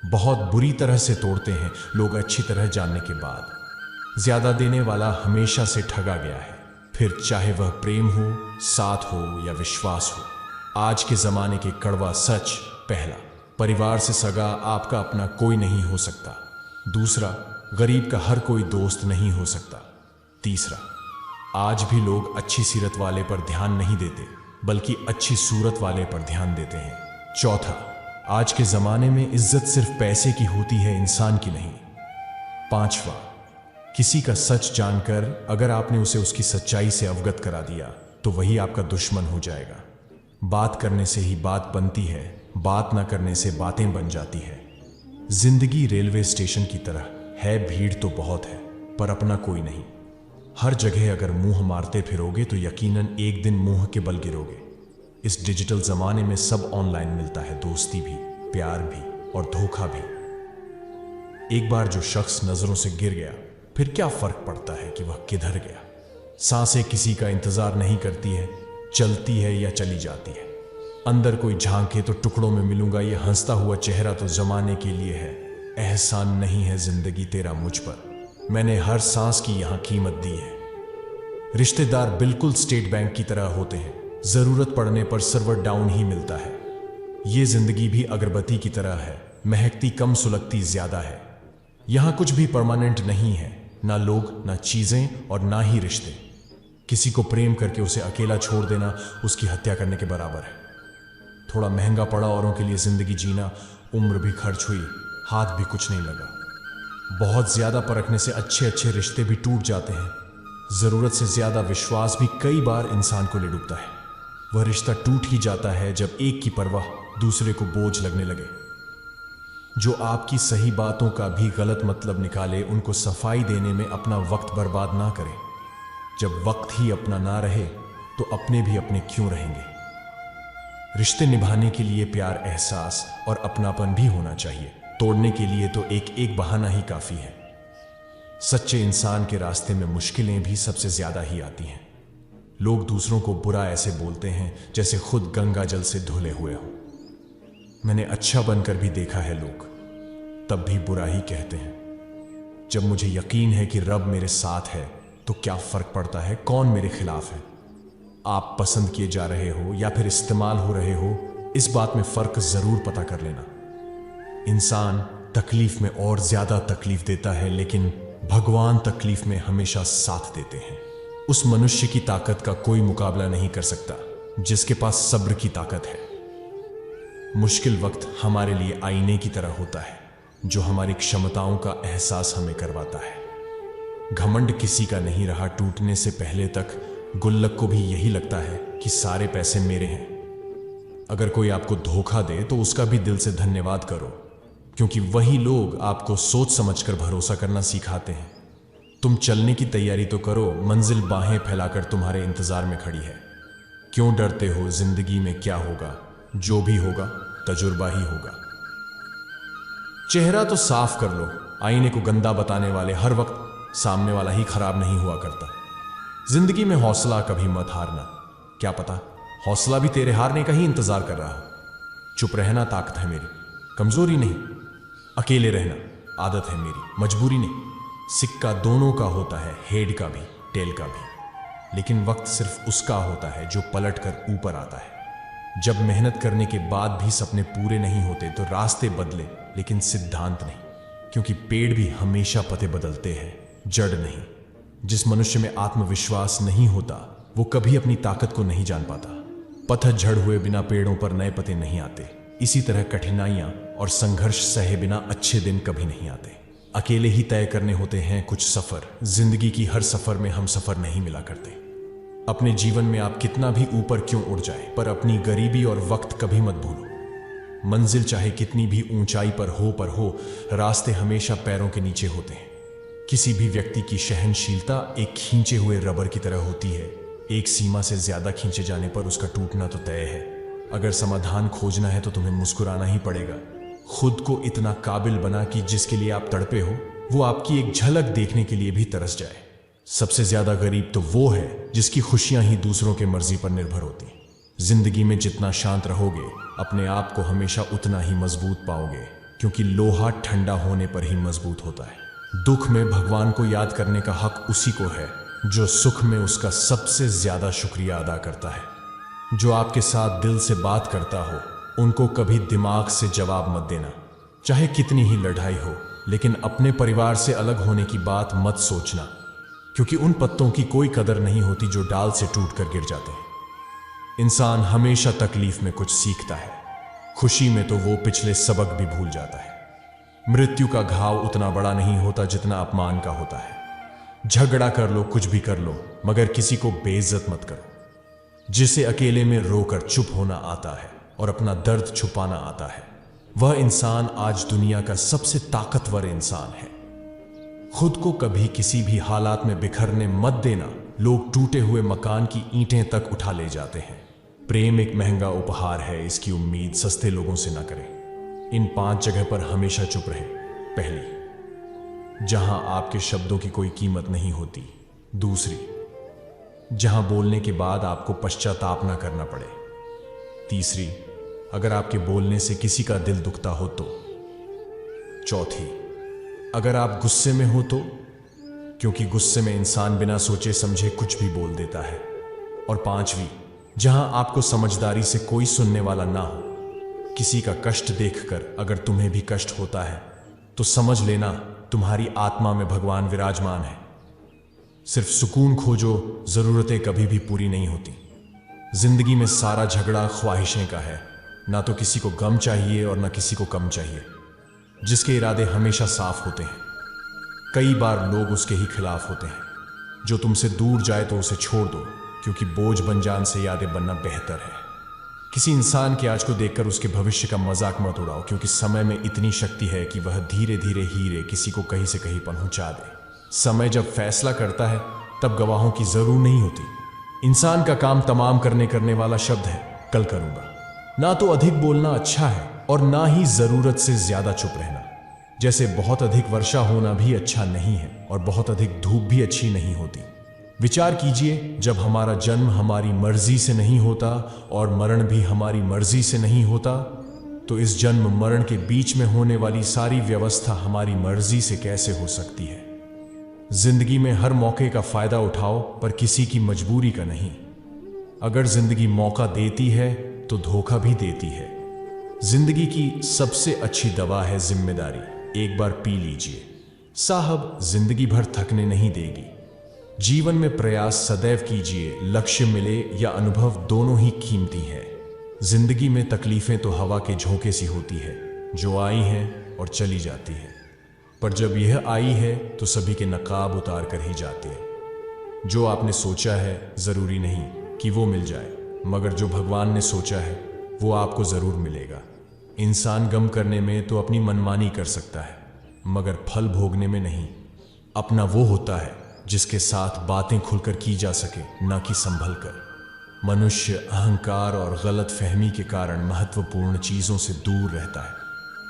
बहुत बुरी तरह से तोड़ते हैं लोग अच्छी तरह जानने के बाद। ज्यादा देने वाला हमेशा से ठगा गया है, फिर चाहे वह प्रेम हो, साथ हो या विश्वास हो। आज के जमाने के कड़वा सच: पहला, परिवार से सगा आपका अपना कोई नहीं हो सकता। दूसरा, गरीब का हर कोई दोस्त नहीं हो सकता। तीसरा, आज भी लोग अच्छी सीरत वाले पर ध्यान नहीं देते बल्कि अच्छी सूरत वाले पर ध्यान देते हैं। चौथा, आज के जमाने में इज्जत सिर्फ पैसे की होती है, इंसान की नहीं। पांचवा, किसी का सच जानकर अगर आपने उसे उसकी सच्चाई से अवगत करा दिया तो वही आपका दुश्मन हो जाएगा। बात करने से ही बात बनती है, बात ना करने से बातें बन जाती है। जिंदगी रेलवे स्टेशन की तरह है, भीड़ तो बहुत है पर अपना कोई नहीं। हर जगह अगर मुंह मारते फिरोगे तो यकीनन एक दिन मुंह के बल गिरोगे। इस डिजिटल जमाने में सब ऑनलाइन मिलता है, दोस्ती भी, प्यार भी और धोखा भी। एक बार जो शख्स नजरों से गिर गया फिर क्या फर्क पड़ता है कि वह किधर गया। सांसें किसी का इंतजार नहीं करती है, चलती है या चली जाती है। अंदर कोई झांके तो टुकड़ों में मिलूंगा, यह हंसता हुआ चेहरा तो जमाने के लिए है। एहसान नहीं है जिंदगी तेरा मुझ पर, मैंने हर सांस की यहां कीमत दी है। रिश्तेदार बिल्कुल स्टेट बैंक की तरह होते हैं, जरूरत पड़ने पर सर्वर डाउन ही मिलता है। ये जिंदगी भी अगरबत्ती की तरह है, महकती कम सुलगती ज्यादा है। यहां कुछ भी परमानेंट नहीं है, ना लोग, ना चीजें और ना ही रिश्ते। किसी को प्रेम करके उसे अकेला छोड़ देना उसकी हत्या करने के बराबर है। थोड़ा महंगा पड़ा औरों के लिए जिंदगी जीना, उम्र भी खर्च हुई, हाथ भी कुछ नहीं लगा। बहुत ज्यादा परखने से अच्छे अच्छे रिश्ते भी टूट जाते हैं। जरूरत से ज्यादा विश्वास भी कई बार इंसान को ले डूबता है। वह रिश्ता टूट ही जाता है जब एक की परवाह दूसरे को बोझ लगने लगे। जो आपकी सही बातों का भी गलत मतलब निकाले, उनको सफाई देने में अपना वक्त बर्बाद ना करें। जब वक्त ही अपना ना रहे तो अपने भी अपने क्यों रहेंगे। रिश्ते निभाने के लिए प्यार, एहसास और अपनापन भी होना चाहिए। तोड़ने के लिए तो एक एक बहाना ही काफी है। सच्चे इंसान के रास्ते में मुश्किलें भी सबसे ज्यादा ही आती हैं। लोग दूसरों को बुरा ऐसे बोलते हैं जैसे खुद गंगा जल से धुले हुए हो। मैंने अच्छा बनकर भी देखा है, लोग तब भी बुरा ही कहते हैं। जब मुझे यकीन है कि रब मेरे साथ है तो क्या फर्क पड़ता है कौन मेरे खिलाफ है। आप पसंद किए जा रहे हो या फिर इस्तेमाल हो रहे हो, इस बात में फर्क जरूर पता कर लेना। इंसान तकलीफ में और ज्यादा तकलीफ देता है, लेकिन भगवान तकलीफ में हमेशा साथ देते हैं। उस मनुष्य की ताकत का कोई मुकाबला नहीं कर सकता जिसके पास सब्र की ताकत है। मुश्किल वक्त हमारे लिए आईने की तरह होता है जो हमारी क्षमताओं का एहसास हमें करवाता है। घमंड किसी का नहीं रहा, टूटने से पहले तक गुल्लक को भी यही लगता है कि सारे पैसे मेरे हैं। अगर कोई आपको धोखा दे तो उसका भी दिल से धन्यवाद करो, क्योंकि वही लोग आपको सोच समझकर भरोसा करना सिखाते हैं। तुम चलने की तैयारी तो करो, मंजिल बाहें फैलाकर तुम्हारे इंतजार में खड़ी है। क्यों डरते हो, जिंदगी में क्या होगा, जो भी होगा तजुर्बा ही होगा। चेहरा तो साफ कर लो, आईने को गंदा बताने वाले हर वक्त सामने वाला ही खराब नहीं हुआ करता। जिंदगी में हौसला कभी मत हारना, क्या पता हौसला भी तेरे हारने का ही इंतजार कर रहा हो। चुप रहना ताकत है मेरी, कमजोरी नहीं। अकेले रहना आदत है मेरी, मजबूरी नहीं। सिक्का दोनों का होता है, हेड का भी टेल का भी। लेकिन वक्त सिर्फ उसका होता है जो पलट कर ऊपर आता है। जब मेहनत करने के बाद भी सपने पूरे नहीं होते तो रास्ते बदले, लेकिन सिद्धांत नहीं, क्योंकि पेड़ भी हमेशा पत्ते बदलते हैं, जड़ नहीं। जिस मनुष्य में आत्मविश्वास नहीं होता वो कभी अपनी ताकत को नहीं जान पाता। पतझड़ हुए बिना पेड़ों पर नए पत्ते नहीं आते। इसी तरह कठिनाइयां और संघर्ष सहे बिना अच्छे दिन कभी नहीं आते। अकेले ही तय करने होते हैं कुछ सफर। जिंदगी की हर सफर में हम सफर नहीं मिला करते। अपने जीवन में आप कितना भी ऊपर क्यों उड़ जाए, पर अपनी गरीबी और वक्त कभी मत भूलो। मंजिल चाहे कितनी भी ऊंचाई पर हो, रास्ते हमेशा पैरों के नीचे होते हैं। किसी भी व्यक्ति की सहनशीलता एक खींचे हुए रबर की तरह होती है। एक सीमा से ज्यादा खींचे जाने पर उसका टूटना तो तय है। अगर समाधान खोजना है तो तुम्हें मुस्कुराना ही पड़ेगा। खुद को इतना काबिल बना कि जिसके लिए आप तड़पे हो वो आपकी एक झलक देखने के लिए भी तरस जाए। सबसे ज्यादा गरीब तो वो है जिसकी खुशियां ही दूसरों के मर्जी पर निर्भर होती हैं। जिंदगी में जितना शांत रहोगे अपने आप को हमेशा उतना ही मजबूत पाओगे, क्योंकि लोहा ठंडा होने पर ही मजबूत होता है। दुख में भगवान को याद करने का हक उसी को है जो सुख में उसका सबसे ज्यादा शुक्रिया अदा करता है। जो आपके साथ दिल से बात करता हो उनको कभी दिमाग से जवाब मत देना, चाहे कितनी ही लड़ाई हो। लेकिन अपने परिवार से अलग होने की बात मत सोचना, क्योंकि उन पत्तों की कोई कदर नहीं होती जो डाल से टूटकर गिर जाते हैं। इंसान हमेशा तकलीफ में कुछ सीखता है, खुशी में तो वो पिछले सबक भी भूल जाता है। मृत्यु का घाव उतना बड़ा नहीं होता जितना अपमान का होता है। झगड़ा कर लो, कुछ भी कर लो, मगर किसी को बेइज्जत मत करो। जिसे अकेले में रोकर चुप होना आता है और अपना दर्द छुपाना आता है, वह इंसान आज दुनिया का सबसे ताकतवर इंसान है। खुद को कभी किसी भी हालात में बिखरने मत देना। लोग टूटे हुए मकान की ईंटें तक उठा ले जाते हैं। प्रेम एक महंगा उपहार है, इसकी उम्मीद सस्ते लोगों से ना करें। इन 5 जगह पर हमेशा चुप रहे। पहली, जहां आपके शब्दों की कोई कीमत नहीं होती। दूसरी, जहां बोलने के बाद आपको पश्चाताप ना करना पड़े। तीसरी, अगर आपके बोलने से किसी का दिल दुखता हो तो। चौथी, अगर आप गुस्से में हो तो, क्योंकि गुस्से में इंसान बिना सोचे समझे कुछ भी बोल देता है। और पांचवी, जहां आपको समझदारी से कोई सुनने वाला ना हो। किसी का कष्ट देखकर अगर तुम्हें भी कष्ट होता है तो समझ लेना तुम्हारी आत्मा में भगवान विराजमान है। सिर्फ सुकून खोजो, जरूरतें कभी भी पूरी नहीं होती। जिंदगी में सारा झगड़ा ख्वाहिशें का है। ना तो किसी को गम चाहिए और ना किसी को कम चाहिए। जिसके इरादे हमेशा साफ होते हैं, कई बार लोग उसके ही खिलाफ होते हैं। जो तुमसे दूर जाए तो उसे छोड़ दो, क्योंकि बोझ बन जान से यादें बनना बेहतर है। किसी इंसान के आज को देखकर उसके भविष्य का मजाक मत उड़ाओ, क्योंकि समय में इतनी शक्ति है कि वह धीरे धीरे हीरे किसी को कहीं से कहीं पहुंचा दे। समय जब फैसला करता है तब गवाहों की जरूर नहीं होती। इंसान का काम तमाम करने वाला शब्द है, कल करूंगा। ना तो अधिक बोलना अच्छा है और ना ही जरूरत से ज्यादा चुप रहना। जैसे बहुत अधिक वर्षा होना भी अच्छा नहीं है और बहुत अधिक धूप भी अच्छी नहीं होती। विचार कीजिए, जब हमारा जन्म हमारी मर्जी से नहीं होता और मरण भी हमारी मर्जी से नहीं होता, तो इस जन्म मरण के बीच में होने वाली सारी व्यवस्था हमारी मर्जी से कैसे हो सकती है। जिंदगी में हर मौके का फायदा उठाओ, पर किसी की मजबूरी का नहीं। अगर जिंदगी मौका देती है तो धोखा भी देती है। जिंदगी की सबसे अच्छी दवा है जिम्मेदारी। एक बार पी लीजिए साहब, जिंदगी भर थकने नहीं देगी। जीवन में प्रयास सदैव कीजिए, लक्ष्य मिले या अनुभव दोनों ही कीमती हैं। जिंदगी में तकलीफें तो हवा के झोंके सी होती है, जो आई हैं और चली जाती है। पर जब यह आई है तो सभी के नकाब उतार कर ही जाती है। जो आपने सोचा है जरूरी नहीं कि वो मिल जाए, मगर जो भगवान ने सोचा है वो आपको जरूर मिलेगा। इंसान गम करने में तो अपनी मनमानी कर सकता है, मगर फल भोगने में नहीं। अपना वो होता है जिसके साथ बातें खुलकर की जा सके, ना कि संभल कर। मनुष्य अहंकार और गलत फहमी के कारण महत्वपूर्ण चीजों से दूर रहता है,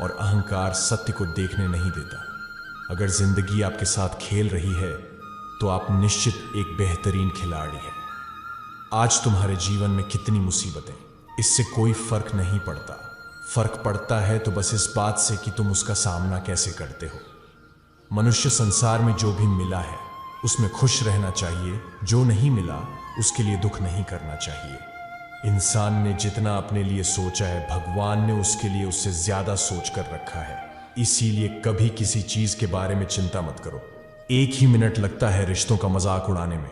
और अहंकार सत्य को देखने नहीं देता। अगर जिंदगी आपके साथ खेल रही है तो आप निश्चित एक बेहतरीन खिलाड़ी हैं। आज तुम्हारे जीवन में कितनी मुसीबतें, इससे कोई फर्क नहीं पड़ता। फर्क पड़ता है तो बस इस बात से कि तुम उसका सामना कैसे करते हो। मनुष्य संसार में जो भी मिला है उसमें खुश रहना चाहिए। जो नहीं मिला उसके लिए दुख नहीं करना चाहिए। इंसान ने जितना अपने लिए सोचा है, भगवान ने उसके लिए उससे ज्यादा सोच कर रखा है। इसीलिए कभी किसी चीज के बारे में चिंता मत करो। 1 ही मिनट लगता है रिश्तों का मजाक उड़ाने में,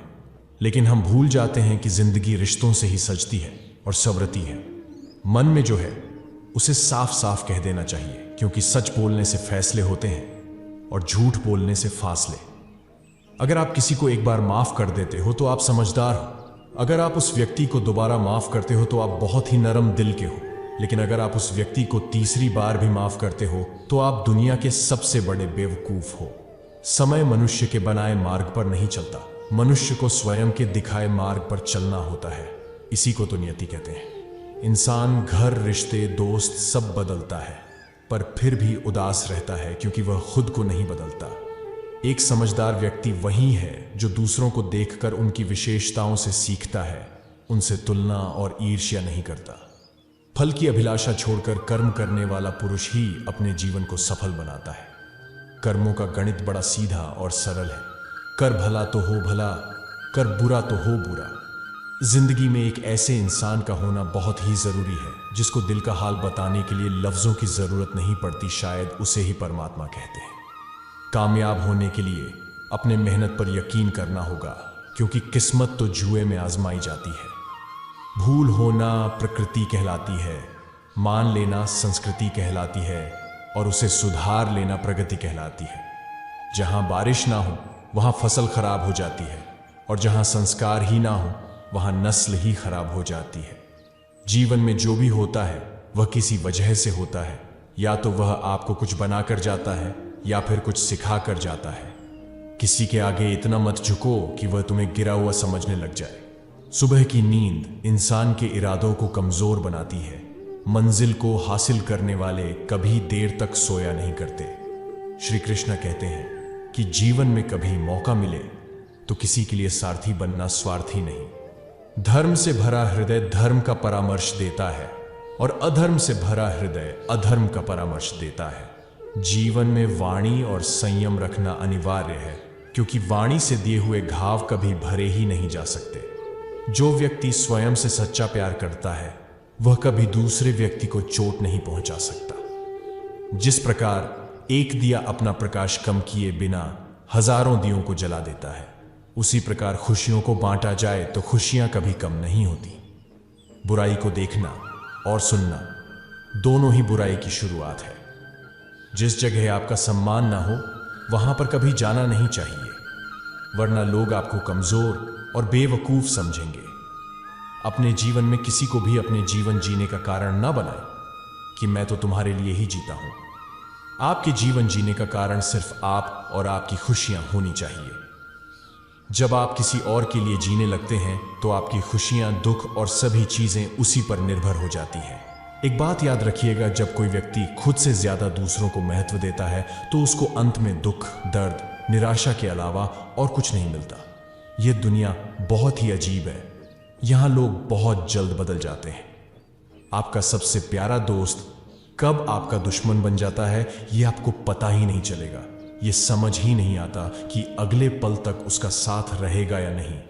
लेकिन हम भूल जाते हैं कि जिंदगी रिश्तों से ही सजती है और संवरती है। मन में जो है उसे साफ साफ कह देना चाहिए, क्योंकि सच बोलने से फैसले होते हैं और झूठ बोलने से फासले। अगर आप किसी को एक बार माफ कर देते हो तो आप समझदार हो। अगर आप उस व्यक्ति को दोबारा माफ करते हो तो आप बहुत ही नरम दिल के हो। लेकिन अगर आप उस व्यक्ति को तीसरी बार भी माफ करते हो तो आप दुनिया के सबसे बड़े बेवकूफ हो। समय मनुष्य के बनाए मार्ग पर नहीं चलता, मनुष्य को स्वयं के दिखाए मार्ग पर चलना होता है। इसी को तो नियति कहते हैं। इंसान घर, रिश्ते, दोस्त सब बदलता है, पर फिर भी उदास रहता है क्योंकि वह खुद को नहीं बदलता। एक समझदार व्यक्ति वही है जो दूसरों को देखकर उनकी विशेषताओं से सीखता है, उनसे तुलना और ईर्ष्या नहीं करता। फल की अभिलाषा छोड़कर कर्म करने वाला पुरुष ही अपने जीवन को सफल बनाता है। कर्मों का गणित बड़ा सीधा और सरल है। कर भला तो हो भला, कर बुरा तो हो बुरा। जिंदगी में एक ऐसे इंसान का होना बहुत ही जरूरी है जिसको दिल का हाल बताने के लिए लफ्जों की जरूरत नहीं पड़ती, शायद उसे ही परमात्मा कहते हैं। कामयाब होने के लिए अपने मेहनत पर यकीन करना होगा, क्योंकि किस्मत तो जुए में आजमाई जाती है। भूल होना प्रकृति कहलाती है, मान लेना संस्कृति कहलाती है और उसे सुधार लेना प्रगति कहलाती है। जहां बारिश ना हो वहां फसल खराब हो जाती है, और जहां संस्कार ही ना हो वहां नस्ल ही खराब हो जाती है। जीवन में जो भी होता है वह किसी वजह से होता है। या तो वह आपको कुछ बनाकर जाता है या फिर कुछ सिखा कर जाता है। किसी के आगे इतना मत झुको कि वह तुम्हें गिरा हुआ समझने लग जाए। सुबह की नींद इंसान के इरादों को कमजोर बनाती है। मंजिल को हासिल करने वाले कभी देर तक सोया नहीं करते। श्री कृष्ण कहते हैं कि जीवन में कभी मौका मिले तो किसी के लिए सारथी बनना स्वार्थी नहीं। धर्म से भरा हृदय धर्म का परामर्श देता है और अधर्म से भरा हृदय अधर्म का परामर्श देता है। जीवन में वाणी और संयम रखना अनिवार्य है, क्योंकि वाणी से दिए हुए घाव कभी भरे ही नहीं जा सकते। जो व्यक्ति स्वयं से सच्चा प्यार करता है वह कभी दूसरे व्यक्ति को चोट नहीं पहुंचा सकता। जिस प्रकार एक दिया अपना प्रकाश कम किए बिना हजारों दियों को जला देता है, उसी प्रकार खुशियों को बांटा जाए तो खुशियां कभी कम नहीं होती। बुराई को देखना और सुनना दोनों ही बुराई की शुरुआत है। जिस जगह आपका सम्मान ना हो वहां पर कभी जाना नहीं चाहिए, वरना लोग आपको कमजोर और बेवकूफ समझेंगे। अपने जीवन में किसी को भी अपने जीवन जीने का कारण ना बनाएं कि मैं तो तुम्हारे लिए ही जीता हूं। आपके जीवन जीने का कारण सिर्फ आप और आपकी खुशियां होनी चाहिए। जब आप किसी और के लिए जीने लगते हैं तो आपकी खुशियां, दुख और सभी चीजें उसी पर निर्भर हो जाती हैं। एक बात याद रखिएगा, जब कोई व्यक्ति खुद से ज्यादा दूसरों को महत्व देता है तो उसको अंत में दुख, दर्द, निराशा के अलावा और कुछ नहीं मिलता। यह दुनिया बहुत ही अजीब है। यहां लोग बहुत जल्द बदल जाते हैं। आपका सबसे प्यारा दोस्त कब आपका दुश्मन बन जाता है यह आपको पता ही नहीं चलेगा। यह समझ ही नहीं आता कि अगले पल तक उसका साथ रहेगा या नहीं।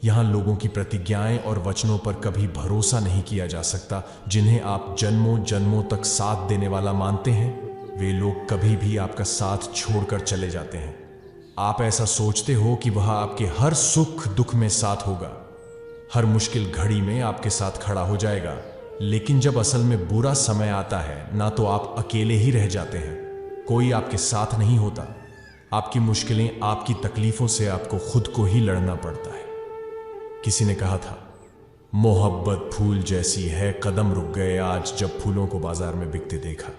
यहां लोगों की प्रतिज्ञाएं और वचनों पर कभी भरोसा नहीं किया जा सकता। जिन्हें आप जन्मों जन्मों तक साथ देने वाला मानते हैं, वे लोग कभी भी आपका साथ छोड़कर चले जाते हैं। आप ऐसा सोचते हो कि वह आपके हर सुख दुख में साथ होगा, हर मुश्किल घड़ी में आपके साथ खड़ा हो जाएगा, लेकिन जब असल में बुरा समय आता है ना तो आप अकेले ही रह जाते हैं। कोई आपके साथ नहीं होता। आपकी मुश्किलें, आपकी तकलीफों से आपको खुद को ही लड़ना पड़ता है। किसी ने कहा था, मोहब्बत फूल जैसी है, कदम रुक गए आज जब फूलों को बाजार में बिकते देखा।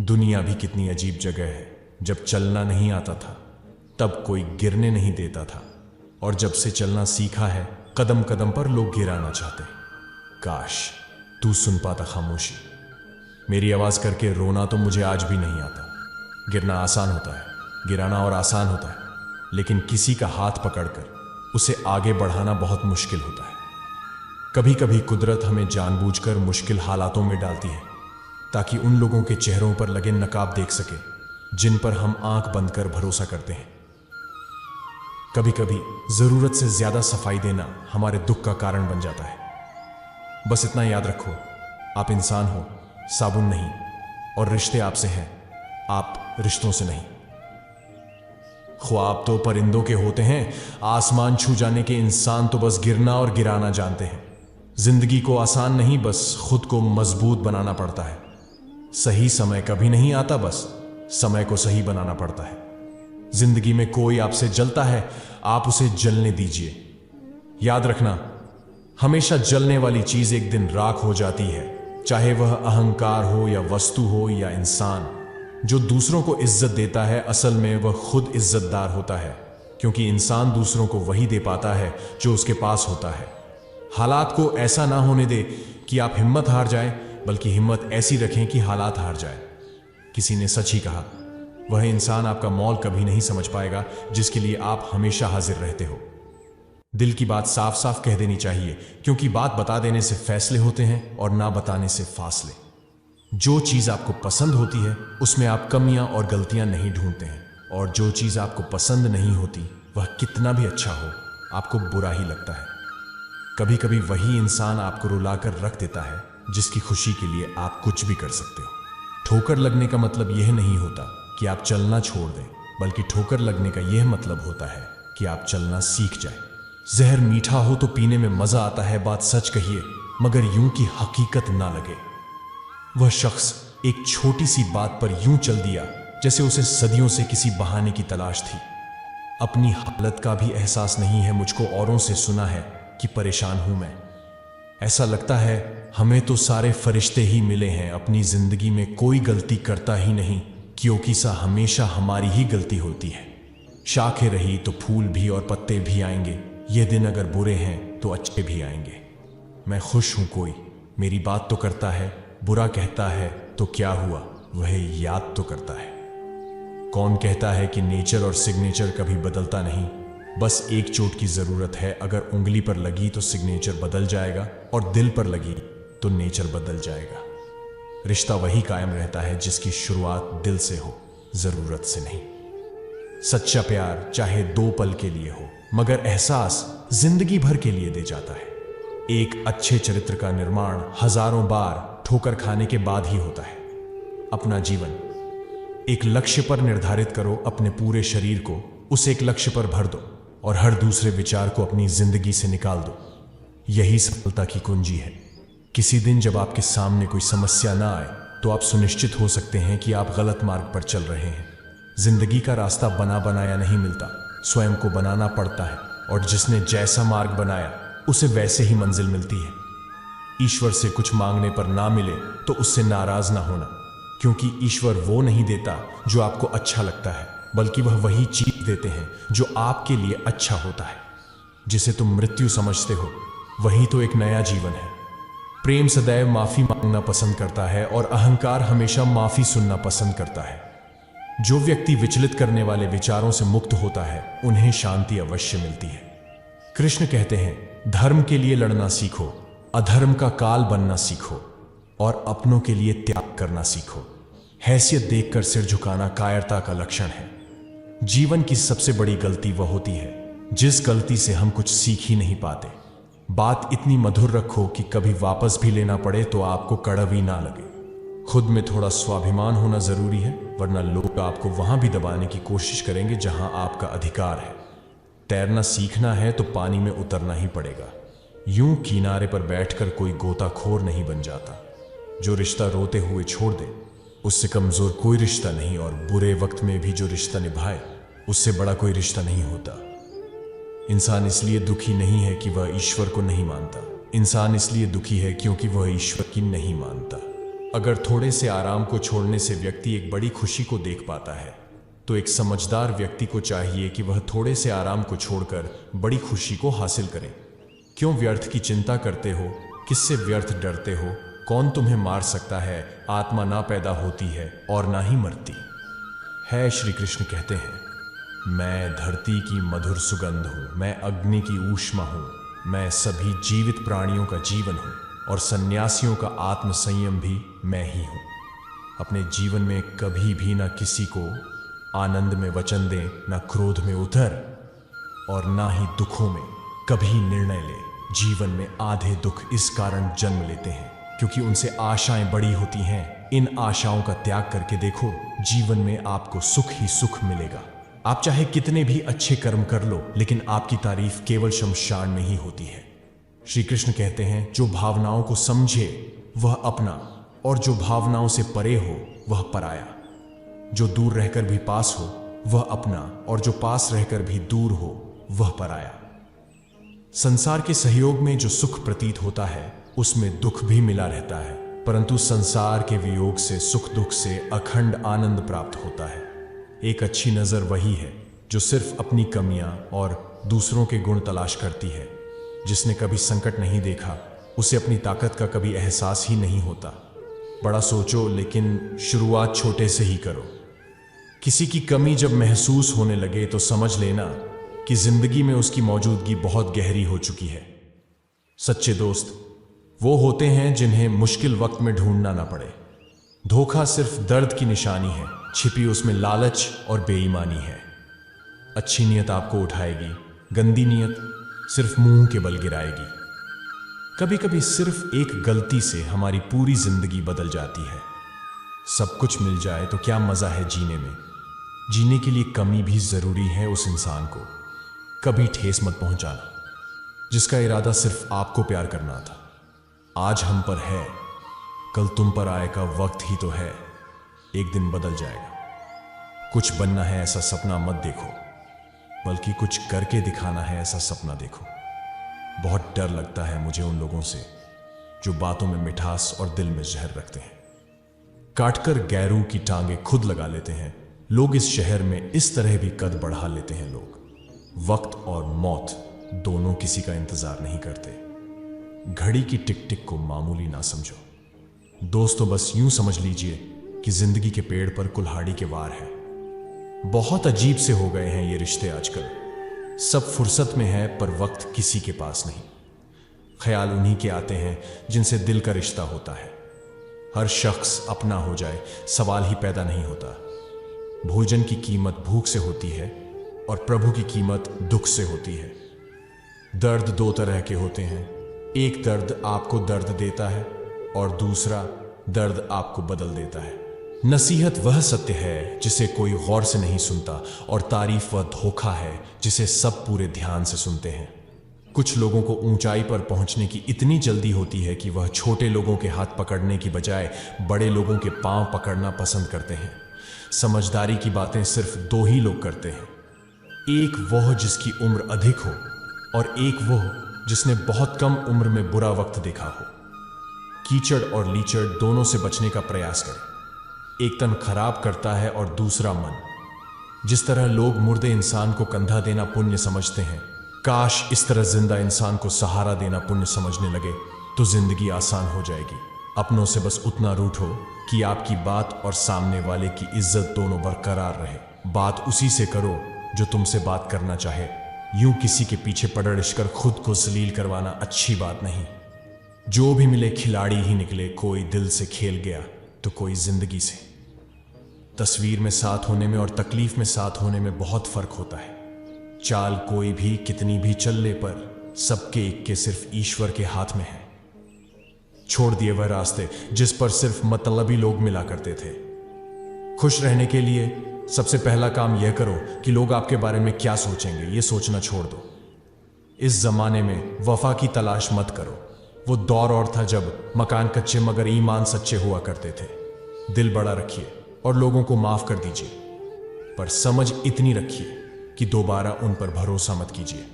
दुनिया भी कितनी अजीब जगह है। जब चलना नहीं आता था तब कोई गिरने नहीं देता था, और जब से चलना सीखा है कदम कदम पर लोग गिराना चाहते। काश तू सुन पाता खामोशी। मेरी आवाज करके रोना तो मुझे आज भी नहीं आता। गिरना आसान होता है, गिराना और आसान होता है, लेकिन किसी का हाथ पकड़कर उसे आगे बढ़ाना बहुत मुश्किल होता है। कभी कभी कुदरत हमें जानबूझकर मुश्किल हालातों में डालती है ताकि उन लोगों के चेहरों पर लगे नकाब देख सके जिन पर हम आंख बंद कर भरोसा करते हैं। कभी कभी जरूरत से ज्यादा सफाई देना हमारे दुख का कारण बन जाता है। बस इतना याद रखो, आप इंसान हो, साबुन नहीं, और रिश्ते आपसे हैं, आप रिश्तों से नहीं। ख्वाब तो परिंदों के होते हैं, आसमान छू जाने के इंसान तो बस गिरना और गिराना जानते हैं। जिंदगी को आसान नहीं, बस खुद को मजबूत बनाना पड़ता है। सही समय कभी नहीं आता, बस समय को सही बनाना पड़ता है। जिंदगी में कोई आपसे जलता है, आप उसे जलने दीजिए। याद रखना, हमेशा जलने वाली चीज एक दिन राख हो जाती है, चाहे वह अहंकार हो या वस्तु हो या इंसान। जो दूसरों को इज्जत देता है, असल में वह खुद इज्जतदार होता है, क्योंकि इंसान दूसरों को वही दे पाता है जो उसके पास होता है। हालात को ऐसा ना होने दे कि आप हिम्मत हार जाएं, बल्कि हिम्मत ऐसी रखें कि हालात हार जाएं। किसी ने सच ही कहा, वह इंसान आपका मौल कभी नहीं समझ पाएगा जिसके लिए आप हमेशा हाजिर रहते हो। दिल की बात साफ साफ कह देनी चाहिए, क्योंकि बात बता देने से फैसले होते हैं और ना बताने से फासले। जो चीज आपको पसंद होती है उसमें आप कमियां और गलतियां नहीं ढूंढते हैं, और जो चीज आपको पसंद नहीं होती वह कितना भी अच्छा हो आपको बुरा ही लगता है। कभी कभी वही इंसान आपको रुलाकर रख देता है जिसकी खुशी के लिए आप कुछ भी कर सकते हो। ठोकर लगने का मतलब यह नहीं होता कि आप चलना छोड़ दें, बल्कि ठोकर लगने का यह मतलब होता है कि आप चलना सीख जाएं। जहर मीठा हो तो पीने में मजा आता है, बात सच कहिए, मगर यूं की हकीकत ना लगे। वह शख्स एक छोटी सी बात पर यूं चल दिया जैसे उसे सदियों से किसी बहाने की तलाश थी। अपनी हालत का भी एहसास नहीं है मुझको, औरों से सुना है कि परेशान हूं मैं। ऐसा लगता है हमें तो सारे फरिश्ते ही मिले हैं, अपनी जिंदगी में कोई गलती करता ही नहीं, क्योंकि सा हमेशा हमारी ही गलती होती है। शाखें रही तो फूल भी और पत्ते भी आएंगे, ये दिन अगर बुरे हैं तो अच्छे भी आएंगे। मैं खुश हूं, कोई मेरी बात तो करता है, बुरा कहता है तो क्या हुआ, वह याद तो करता है। कौन कहता है कि नेचर और सिग्नेचर कभी बदलता नहीं, बस एक चोट की जरूरत है, अगर उंगली पर लगी तो सिग्नेचर बदल जाएगा, और दिल पर लगी तो नेचर बदल जाएगा। रिश्ता वही कायम रहता है जिसकी शुरुआत दिल से हो, जरूरत से नहीं। सच्चा प्यार चाहे 2 पल के लिए हो, मगर एहसास जिंदगी भर के लिए दे जाता है। एक अच्छे चरित्र का निर्माण हजारों बार ठोकर खाने के बाद ही होता है। अपना जीवन एक लक्ष्य पर निर्धारित करो, अपने पूरे शरीर को उस एक लक्ष्य पर भर दो, और हर दूसरे विचार को अपनी जिंदगी से निकाल दो। यही सफलता की कुंजी है। किसी दिन जब आपके सामने कोई समस्या ना आए तो आप सुनिश्चित हो सकते हैं कि आप गलत मार्ग पर चल रहे हैं। जिंदगी का रास्ता बना बनाया नहीं मिलता, स्वयं को बनाना पड़ता है, और जिसने जैसा मार्ग बनाया उसे वैसे ही मंजिल मिलती है। ईश्वर से कुछ मांगने पर ना मिले तो उससे नाराज ना होना, क्योंकि ईश्वर वो नहीं देता जो आपको अच्छा लगता है, बल्कि वह वही चीज देते हैं जो आपके लिए अच्छा होता है। जिसे तुम मृत्यु समझते हो वही तो एक नया जीवन है। प्रेम सदैव माफी मांगना पसंद करता है, और अहंकार हमेशा माफी सुनना पसंद करता है। जो व्यक्ति विचलित करने वाले विचारों से मुक्त होता है उन्हें शांति अवश्य मिलती है। कृष्ण कहते हैं, धर्म के लिए लड़ना सीखो, अधर्म का काल बनना सीखो, और अपनों के लिए त्याग करना सीखो। हैसियत देखकर सिर झुकाना कायरता का लक्षण है। जीवन की सबसे बड़ी गलती वह होती है जिस गलती से हम कुछ सीख ही नहीं पाते। बात इतनी मधुर रखो कि कभी वापस भी लेना पड़े तो आपको कड़वी ना लगे। खुद में थोड़ा स्वाभिमान होना जरूरी है, वरना लोग आपको वहां भी दबाने की कोशिश करेंगे जहां आपका अधिकार है। तैरना सीखना है तो पानी में उतरना ही पड़ेगा। यूं किनारे पर बैठकर कोई गोताखोर नहीं बन जाता। जो रिश्ता रोते हुए छोड़ दे उससे कमजोर कोई रिश्ता नहीं, और बुरे वक्त में भी जो रिश्ता निभाए उससे बड़ा कोई रिश्ता नहीं होता। इंसान इसलिए दुखी नहीं है कि वह ईश्वर को नहीं मानता, इंसान इसलिए दुखी है क्योंकि वह ईश्वर की नहीं मानता। अगर थोड़े से आराम को छोड़ने से व्यक्ति एक बड़ी खुशी को देख पाता है, तो एक समझदार व्यक्ति को चाहिए कि वह थोड़े से आराम को छोड़कर बड़ी खुशी को हासिल करे। क्यों व्यर्थ की चिंता करते हो, किससे व्यर्थ डरते हो? कौन तुम्हें मार सकता है? आत्मा ना पैदा होती है और ना ही मरती है। श्री कृष्ण कहते हैं, मैं धरती की मधुर सुगंध हूँ, मैं अग्नि की ऊष्मा हूँ, मैं सभी जीवित प्राणियों का जीवन हूँ, और सन्यासियों का आत्म संयम भी मैं ही हूँ। अपने जीवन में कभी भी ना किसी को आनंद में वचन दें, ना क्रोध में उतर। और ना ही दुखों में कभी निर्णय ले। जीवन में आधे दुख इस कारण जन्म लेते हैं क्योंकि उनसे आशाएं बड़ी होती हैं। इन आशाओं का त्याग करके देखो, जीवन में आपको सुख ही सुख मिलेगा। आप चाहे कितने भी अच्छे कर्म कर लो, लेकिन आपकी तारीफ केवल शमशान में ही होती है। श्री कृष्ण कहते हैं, जो भावनाओं को समझे वह अपना, और जो भावनाओं से परे हो वह पराया। जो दूर रहकर भी पास हो वह अपना, और जो पास रहकर भी दूर हो वह पराया। संसार के सहयोग में जो सुख प्रतीत होता है उसमें दुख भी मिला रहता है, परंतु संसार के वियोग से, सुख दुख से अखंड आनंद प्राप्त होता है। एक अच्छी नजर वही है जो सिर्फ अपनी कमियां और दूसरों के गुण तलाश करती है। जिसने कभी संकट नहीं देखा उसे अपनी ताकत का कभी एहसास ही नहीं होता। बड़ा सोचो, लेकिन शुरुआत छोटे से ही करो। किसी की कमी जब महसूस होने लगे तो समझ लेना कि जिंदगी में उसकी मौजूदगी बहुत गहरी हो चुकी है। सच्चे दोस्त वो होते हैं जिन्हें मुश्किल वक्त में ढूंढना ना पड़े। धोखा सिर्फ दर्द की निशानी है, छिपी उसमें लालच और बेईमानी है। अच्छी नीयत आपको उठाएगी, गंदी नीयत सिर्फ मुंह के बल गिराएगी। कभी कभी सिर्फ एक गलती से हमारी पूरी जिंदगी बदल जाती है। सब कुछ मिल जाए तो क्या मजा है जीने में। जीने के लिए कमी भी जरूरी है। उस इंसान को कभी ठेस मत पहुंचाना जिसका इरादा सिर्फ आपको प्यार करना था। आज हम पर है, कल तुम पर आएगा। वक्त ही तो है, एक दिन बदल जाएगा। कुछ बनना है ऐसा सपना मत देखो, बल्कि कुछ करके दिखाना है ऐसा सपना देखो। बहुत डर लगता है मुझे उन लोगों से जो बातों में मिठास और दिल में जहर रखते हैं। काटकर गैरों की टांगे खुद लगा लेते हैं लोग। इस शहर में इस तरह भी कद बढ़ा लेते हैं लोग। वक्त और मौत दोनों किसी का इंतजार नहीं करते। घड़ी की टिक टिक को मामूली ना समझो। दोस्तों बस यूं समझ लीजिए कि जिंदगी के पेड़ पर कुल्हाड़ी के वार है। बहुत अजीब से हो गए हैं ये रिश्ते आजकल। सब फुर्सत में है पर वक्त किसी के पास नहीं। ख्याल उन्हीं के आते हैं जिनसे दिल का रिश्ता होता है। हर शख्स अपना हो जाए सवाल ही पैदा नहीं होता। भोजन की कीमत भूख से होती है और प्रभु की कीमत दुख से होती है। दर्द दो तरह के होते हैं, एक दर्द आपको दर्द देता है और दूसरा दर्द आपको बदल देता है। नसीहत वह सत्य है जिसे कोई गौर से नहीं सुनता, और तारीफ वह धोखा है जिसे सब पूरे ध्यान से सुनते हैं। कुछ लोगों को ऊंचाई पर पहुंचने की इतनी जल्दी होती है कि वह छोटे लोगों के हाथ पकड़ने की बजाय बड़े लोगों के पांव पकड़ना पसंद करते हैं। समझदारी की बातें सिर्फ दो ही लोग करते हैं, एक वह जिसकी उम्र अधिक हो और एक वह जिसने बहुत कम उम्र में बुरा वक्त देखा हो। कीचड़ और लीचड़ दोनों से बचने का प्रयास करें। एक तन खराब करता है और दूसरा मन। जिस तरह लोग मुर्दे इंसान को कंधा देना पुण्य समझते हैं, काश इस तरह जिंदा इंसान को सहारा देना पुण्य समझने लगे तो जिंदगी आसान हो जाएगी। अपनों से बस उतना रूठो कि आपकी बात और सामने वाले की इज्जत दोनों बरकरार रहे। बात उसी से करो जो तुमसे बात करना चाहे। यूं किसी के पीछे पड़ड़ कर खुद को जलील करवाना अच्छी बात नहीं। जो भी मिले खिलाड़ी ही निकले। कोई दिल से खेल गया तो कोई जिंदगी से। तस्वीर में साथ होने में और तकलीफ में साथ होने में बहुत फर्क होता है। चाल कोई भी कितनी भी चल ले पर सबके एक के सिर्फ ईश्वर के हाथ में है। छोड़ दिए वह रास्ते जिस पर सिर्फ मतलबी लोग मिला करते थे। खुश रहने के लिए सबसे पहला काम यह करो कि लोग आपके बारे में क्या सोचेंगे ये सोचना छोड़ दो। इस जमाने में वफा की तलाश मत करो। वो दौर और था जब मकान कच्चे मगर ईमान सच्चे हुआ करते थे। दिल बड़ा रखिए और लोगों को माफ कर दीजिए, पर समझ इतनी रखिए कि दोबारा उन पर भरोसा मत कीजिए।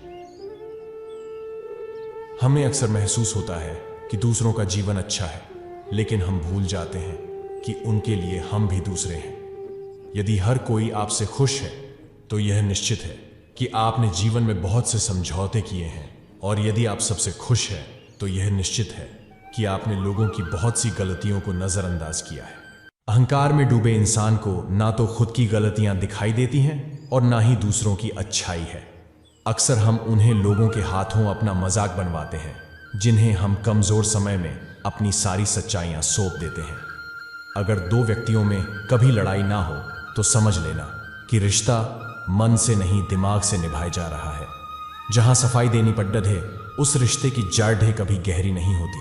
हमें अक्सर महसूस होता है कि दूसरों का जीवन अच्छा है, लेकिन हम भूल जाते हैं कि उनके लिए हम भी दूसरे हैं। यदि हर कोई आपसे खुश है तो यह निश्चित है कि आपने जीवन में बहुत से समझौते किए हैं, और यदि आप सबसे खुश हैं तो यह निश्चित है कि आपने लोगों की बहुत सी गलतियों को नजरअंदाज किया है। अहंकार में डूबे इंसान को ना तो खुद की गलतियां दिखाई देती हैं और ना ही दूसरों की अच्छाई है। अक्सर हम उन्हें लोगों के हाथों अपना मजाक बनवाते हैं जिन्हें हम कमजोर समय में अपनी सारी सच्चाइयां सौंप देते हैं। अगर दो व्यक्तियों में कभी लड़ाई ना हो तो समझ लेना कि रिश्ता मन से नहीं दिमाग से निभाया जा रहा है। जहां सफाई देनी पड्डद है, उस रिश्ते की जड़ कभी गहरी नहीं होती।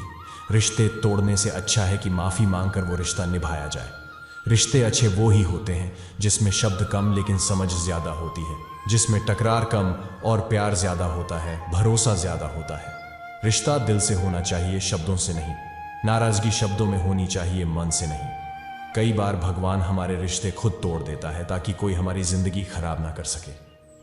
रिश्ते तोड़ने से अच्छा है कि माफी मांगकर वो रिश्ता निभाया जाए। रिश्ते अच्छे वो ही होते हैं जिसमें शब्द कम लेकिन समझ ज्यादा होती है, जिसमें टकरार कम और प्यार ज्यादा होता है, भरोसा ज्यादा होता है। रिश्ता दिल से होना चाहिए, शब्दों से नहीं। नाराजगी शब्दों में होनी चाहिए, मन से नहीं। कई बार भगवान हमारे रिश्ते खुद तोड़ देता है ताकि कोई हमारी जिंदगी खराब ना कर सके।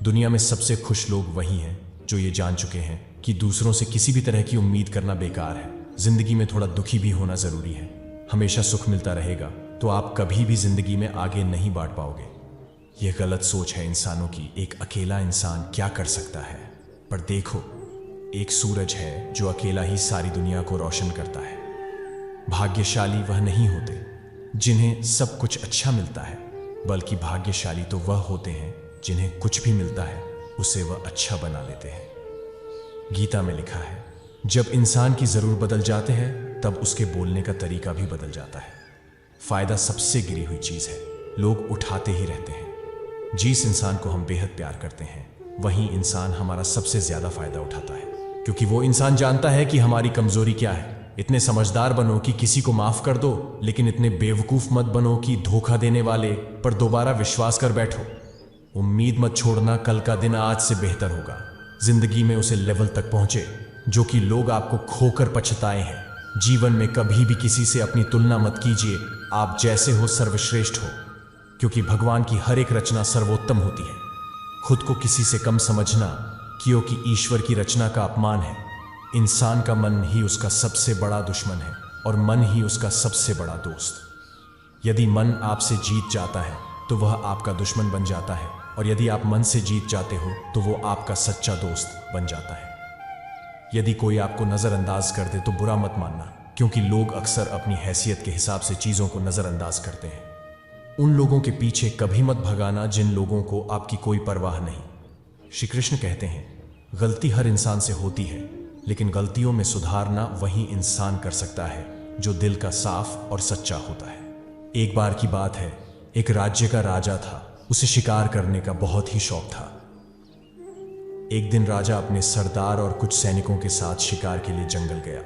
दुनिया में सबसे खुश लोग वही हैं जो ये जान चुके हैं कि दूसरों से किसी भी तरह की उम्मीद करना बेकार है। जिंदगी में थोड़ा दुखी भी होना जरूरी है। हमेशा सुख मिलता रहेगा तो आप कभी भी जिंदगी में आगे नहीं बढ़ पाओगे। यह गलत सोच है इंसानों की। एक अकेला इंसान क्या कर सकता है? पर देखो, एक सूरज है जो अकेला ही सारी दुनिया को रोशन करता है। भाग्यशाली वह नहीं होते जिन्हें सब कुछ अच्छा मिलता है, बल्कि भाग्यशाली तो वह होते हैं जिन्हें कुछ भी मिलता है उसे वह अच्छा बना लेते हैं। गीता में लिखा है, जब इंसान की जरूरत बदल जाते हैं तब उसके बोलने का तरीका भी बदल जाता है। फायदा सबसे गिरी हुई चीज है, लोग उठाते ही रहते हैं। जिस इंसान को हम बेहद प्यार करते हैं वही इंसान हमारा सबसे ज्यादा फायदा उठाता है, क्योंकि वो इंसान जानता है कि हमारी कमजोरी क्या है। इतने समझदार बनो कि किसी को माफ कर दो, लेकिन इतने बेवकूफ मत बनो कि धोखा देने वाले पर दोबारा विश्वास कर बैठो। उम्मीद मत छोड़ना, कल का दिन आज से बेहतर होगा। जिंदगी में उसे लेवल तक पहुंचे जो कि लोग आपको खोकर पछताए हैं। जीवन में कभी भी किसी से अपनी तुलना मत कीजिए। आप जैसे हो सर्वश्रेष्ठ हो, क्योंकि भगवान की हर एक रचना सर्वोत्तम होती है। खुद को किसी से कम समझना क्योंकि ईश्वर की रचना का अपमान है। इंसान का मन ही उसका सबसे बड़ा दुश्मन है और मन ही उसका सबसे बड़ा दोस्त। यदि मन आपसे जीत जाता है तो वह आपका दुश्मन बन जाता है, और यदि आप मन से जीत जाते हो तो वो आपका सच्चा दोस्त बन जाता है। यदि कोई आपको नजरअंदाज कर दे तो बुरा मत मानना, क्योंकि लोग अक्सर अपनी हैसियत के हिसाब से चीजों को नजरअंदाज करते हैं। उन लोगों के पीछे कभी मत भगाना जिन लोगों को आपकी कोई परवाह नहीं। श्री कृष्ण कहते हैं, गलती हर इंसान से होती है, लेकिन गलतियों में सुधारना वही इंसान कर सकता है जो दिल का साफ और सच्चा होता है। एक बार की बात है, एक राज्य का राजा था। उसे शिकार करने का बहुत ही शौक था। एक दिन राजा अपने सरदार और कुछ सैनिकों के साथ शिकार के लिए जंगल गया।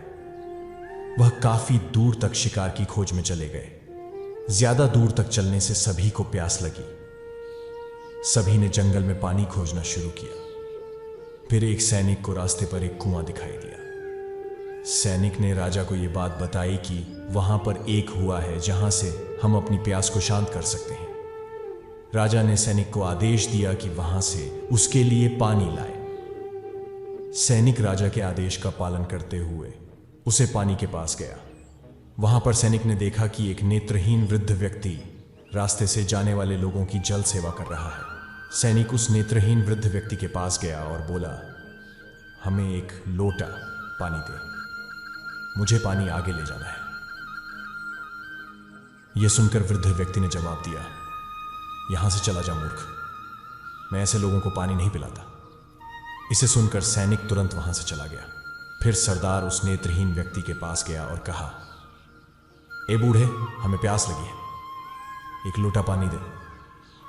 वह काफी दूर तक शिकार की खोज में चले गए। ज्यादा दूर तक चलने से सभी को प्यास लगी। सभी ने जंगल में पानी खोजना शुरू किया। फिर एक सैनिक को रास्ते पर एक कुआं दिखाई दिया। सैनिक ने राजा को यह बात बताई कि वहां पर एक कुआं है जहां से हम अपनी प्यास को शांत कर सकते हैं। राजा ने सैनिक को आदेश दिया कि वहां से उसके लिए पानी लाए। सैनिक राजा के आदेश का पालन करते हुए उसे पानी के पास गया। वहां पर सैनिक ने देखा कि एक नेत्रहीन वृद्ध व्यक्ति रास्ते से जाने वाले लोगों की जल सेवा कर रहा है। सैनिक उस नेत्रहीन वृद्ध व्यक्ति के पास गया और बोला, हमें एक लोटा पानी दे, मुझे पानी आगे ले जाना है। यह सुनकर वृद्ध व्यक्ति ने जवाब दिया, यहां से चला जा मूर्ख, मैं ऐसे लोगों को पानी नहीं पिलाता। इसे सुनकर सैनिक तुरंत वहां से चला गया। फिर सरदार उस नेत्रहीन व्यक्ति के पास गया और कहा, ए बूढ़े, हमें प्यास लगी है, एक लोटा पानी दे।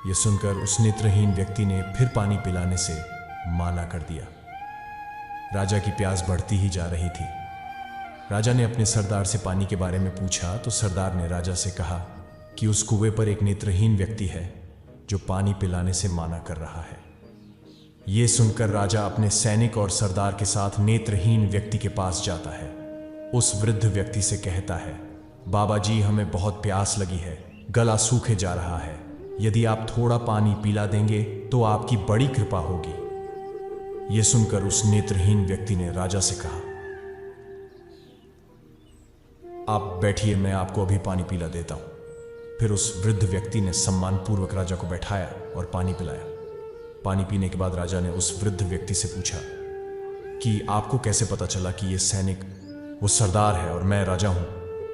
यह सुनकर उस नेत्रहीन व्यक्ति ने फिर पानी पिलाने से माना कर दिया। राजा की प्यास बढ़ती ही जा रही थी। राजा ने अपने सरदार से पानी के बारे में पूछा तो सरदार ने राजा से कहा कि उस कुएं पर एक नेत्रहीन व्यक्ति है जो पानी पिलाने से माना कर रहा है। यह सुनकर राजा अपने सैनिक और सरदार के साथ नेत्रहीन व्यक्ति के पास जाता है। उस वृद्ध व्यक्ति से कहता है, बाबा जी, हमें बहुत प्यास लगी है, गला सूखे जा रहा है, यदि आप थोड़ा पानी पिला देंगे तो आपकी बड़ी कृपा होगी। यह सुनकर उस नेत्रहीन व्यक्ति ने राजा से कहा, आप बैठिए, मैं आपको अभी पानी पिला देता हूं। फिर उस वृद्ध व्यक्ति ने सम्मानपूर्वक राजा को बैठाया और पानी पिलाया। पानी पीने के बाद राजा ने उस वृद्ध व्यक्ति से पूछा कि आपको कैसे पता चला कि यह सैनिक वो सरदार है और मैं राजा हूं?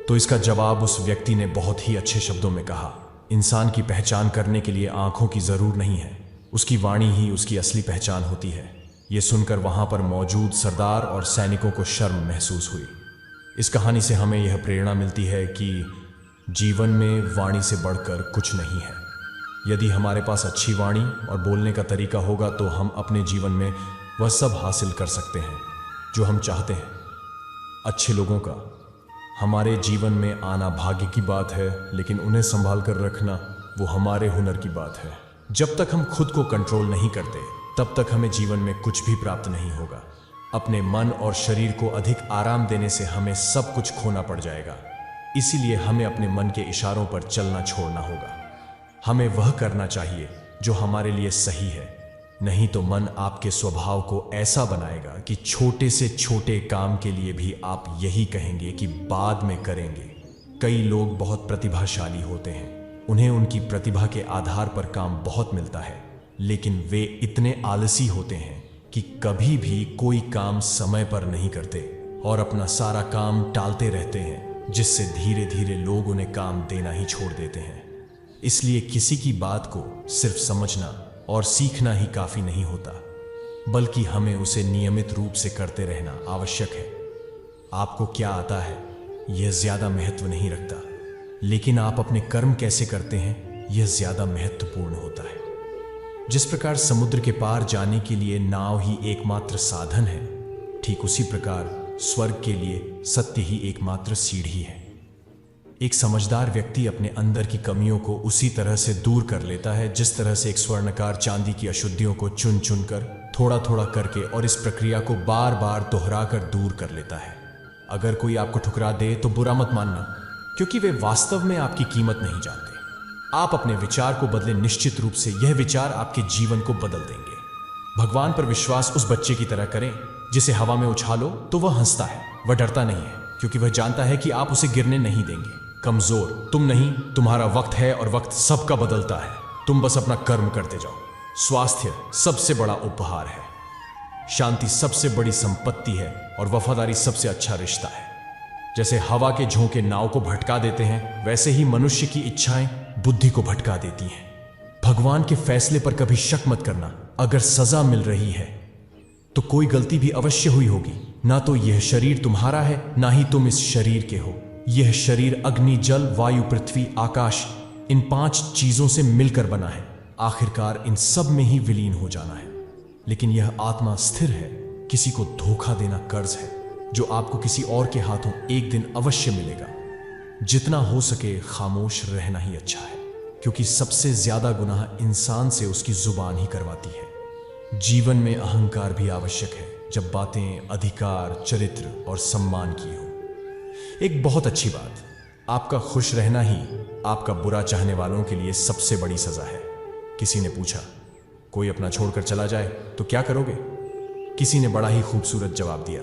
तो इसका जवाब उस व्यक्ति ने बहुत ही अच्छे शब्दों में कहा, इंसान की पहचान करने के लिए आंखों की जरूर नहीं है, उसकी वाणी ही उसकी असली पहचान होती है। यह सुनकर वहां पर मौजूद सरदार और सैनिकों को शर्म महसूस हुई। इस कहानी से हमें यह प्रेरणा मिलती है कि जीवन में वाणी से बढ़कर कुछ नहीं है। यदि हमारे पास अच्छी वाणी और बोलने का तरीका होगा तो हम अपने जीवन में वह सब हासिल कर सकते हैं जो हम चाहते हैं। अच्छे लोगों का हमारे जीवन में आना भाग्य की बात है, लेकिन उन्हें संभाल कर रखना वो हमारे हुनर की बात है। जब तक हम खुद को कंट्रोल नहीं करते तब तक हमें जीवन में कुछ भी प्राप्त नहीं होगा। अपने मन और शरीर को अधिक आराम देने से हमें सब कुछ खोना पड़ जाएगा। इसीलिए हमें अपने मन के इशारों पर चलना छोड़ना होगा। हमें वह करना चाहिए जो हमारे लिए सही है, नहीं तो मन आपके स्वभाव को ऐसा बनाएगा कि छोटे से छोटे काम के लिए भी आप यही कहेंगे कि बाद में करेंगे। कई लोग बहुत प्रतिभाशाली होते हैं, उन्हें उनकी प्रतिभा के आधार पर काम बहुत मिलता है, लेकिन वे इतने आलसी होते हैं कि कभी भी कोई काम समय पर नहीं करते और अपना सारा काम टालते रहते हैं, जिससे धीरे धीरे लोग उन्हें काम देना ही छोड़ देते हैं। इसलिए किसी की बात को सिर्फ समझना और सीखना ही काफी नहीं होता, बल्कि हमें उसे नियमित रूप से करते रहना आवश्यक है। आपको क्या आता है यह ज्यादा महत्व नहीं रखता, लेकिन आप अपने कर्म कैसे करते हैं यह ज्यादा महत्वपूर्ण होता है। जिस प्रकार समुद्र के पार जाने के लिए नाव ही एकमात्र साधन है, ठीक उसी प्रकार स्वर्ग के लिए सत्य ही एकमात्र सीढ़ी है। एक समझदार व्यक्ति अपने अंदर की कमियों को उसी तरह से दूर कर लेता है जिस तरह से एक स्वर्णकार चांदी की अशुद्धियों को चुन चुन कर थोड़ा थोड़ा करके और इस प्रक्रिया को बार बार दोहरा कर दूर कर लेता है। अगर कोई आपको ठुकरा दे तो बुरा मत मानना, क्योंकि वे वास्तव में आपकी कीमत नहीं जानते। आप अपने विचार को बदले, निश्चित रूप से यह विचार आपके जीवन को बदल देंगे। भगवान पर विश्वास उस बच्चे की तरह करें जिसे हवा में उछालो तो वह हंसता है, वह डरता नहीं है, क्योंकि वह जानता है कि आप उसे गिरने नहीं देंगे। कमजोर तुम नहीं, तुम्हारा वक्त है और वक्त सबका बदलता है। तुम बस अपना कर्म करते जाओ। स्वास्थ्य सबसे बड़ा उपहार है, शांति सबसे बड़ी संपत्ति है और वफादारी सबसे अच्छा रिश्ता है। जैसे हवा के झोंके नाव को भटका देते हैं, वैसे ही मनुष्य की इच्छाएं बुद्धि को भटका देती हैं। भगवान के फैसले पर कभी शक मत करना। अगर सजा मिल रही है तो कोई गलती भी अवश्य हुई होगी। ना तो यह शरीर तुम्हारा है, ना ही तुम इस शरीर के हो। यह शरीर अग्नि, जल, वायु, पृथ्वी, आकाश, इन 5 चीजों से मिलकर बना है। आखिरकार इन सब में ही विलीन हो जाना है। लेकिन यह आत्मा स्थिर है। किसी को धोखा देना कर्ज है जो आपको किसी और के हाथों एक दिन अवश्य मिलेगा। जितना हो सके खामोश रहना ही अच्छा है, क्योंकि सबसे ज्यादा गुनाह इंसान से उसकी जुबान ही करवाती है। जीवन में अहंकार भी आवश्यक है जब बातें अधिकार, चरित्र और सम्मान की हो। एक बहुत अच्छी बात, आपका खुश रहना ही आपका बुरा चाहने वालों के लिए सबसे बड़ी सजा है। किसी ने पूछा, कोई अपना छोड़कर चला जाए तो क्या करोगे? किसी ने बड़ा ही खूबसूरत जवाब दिया,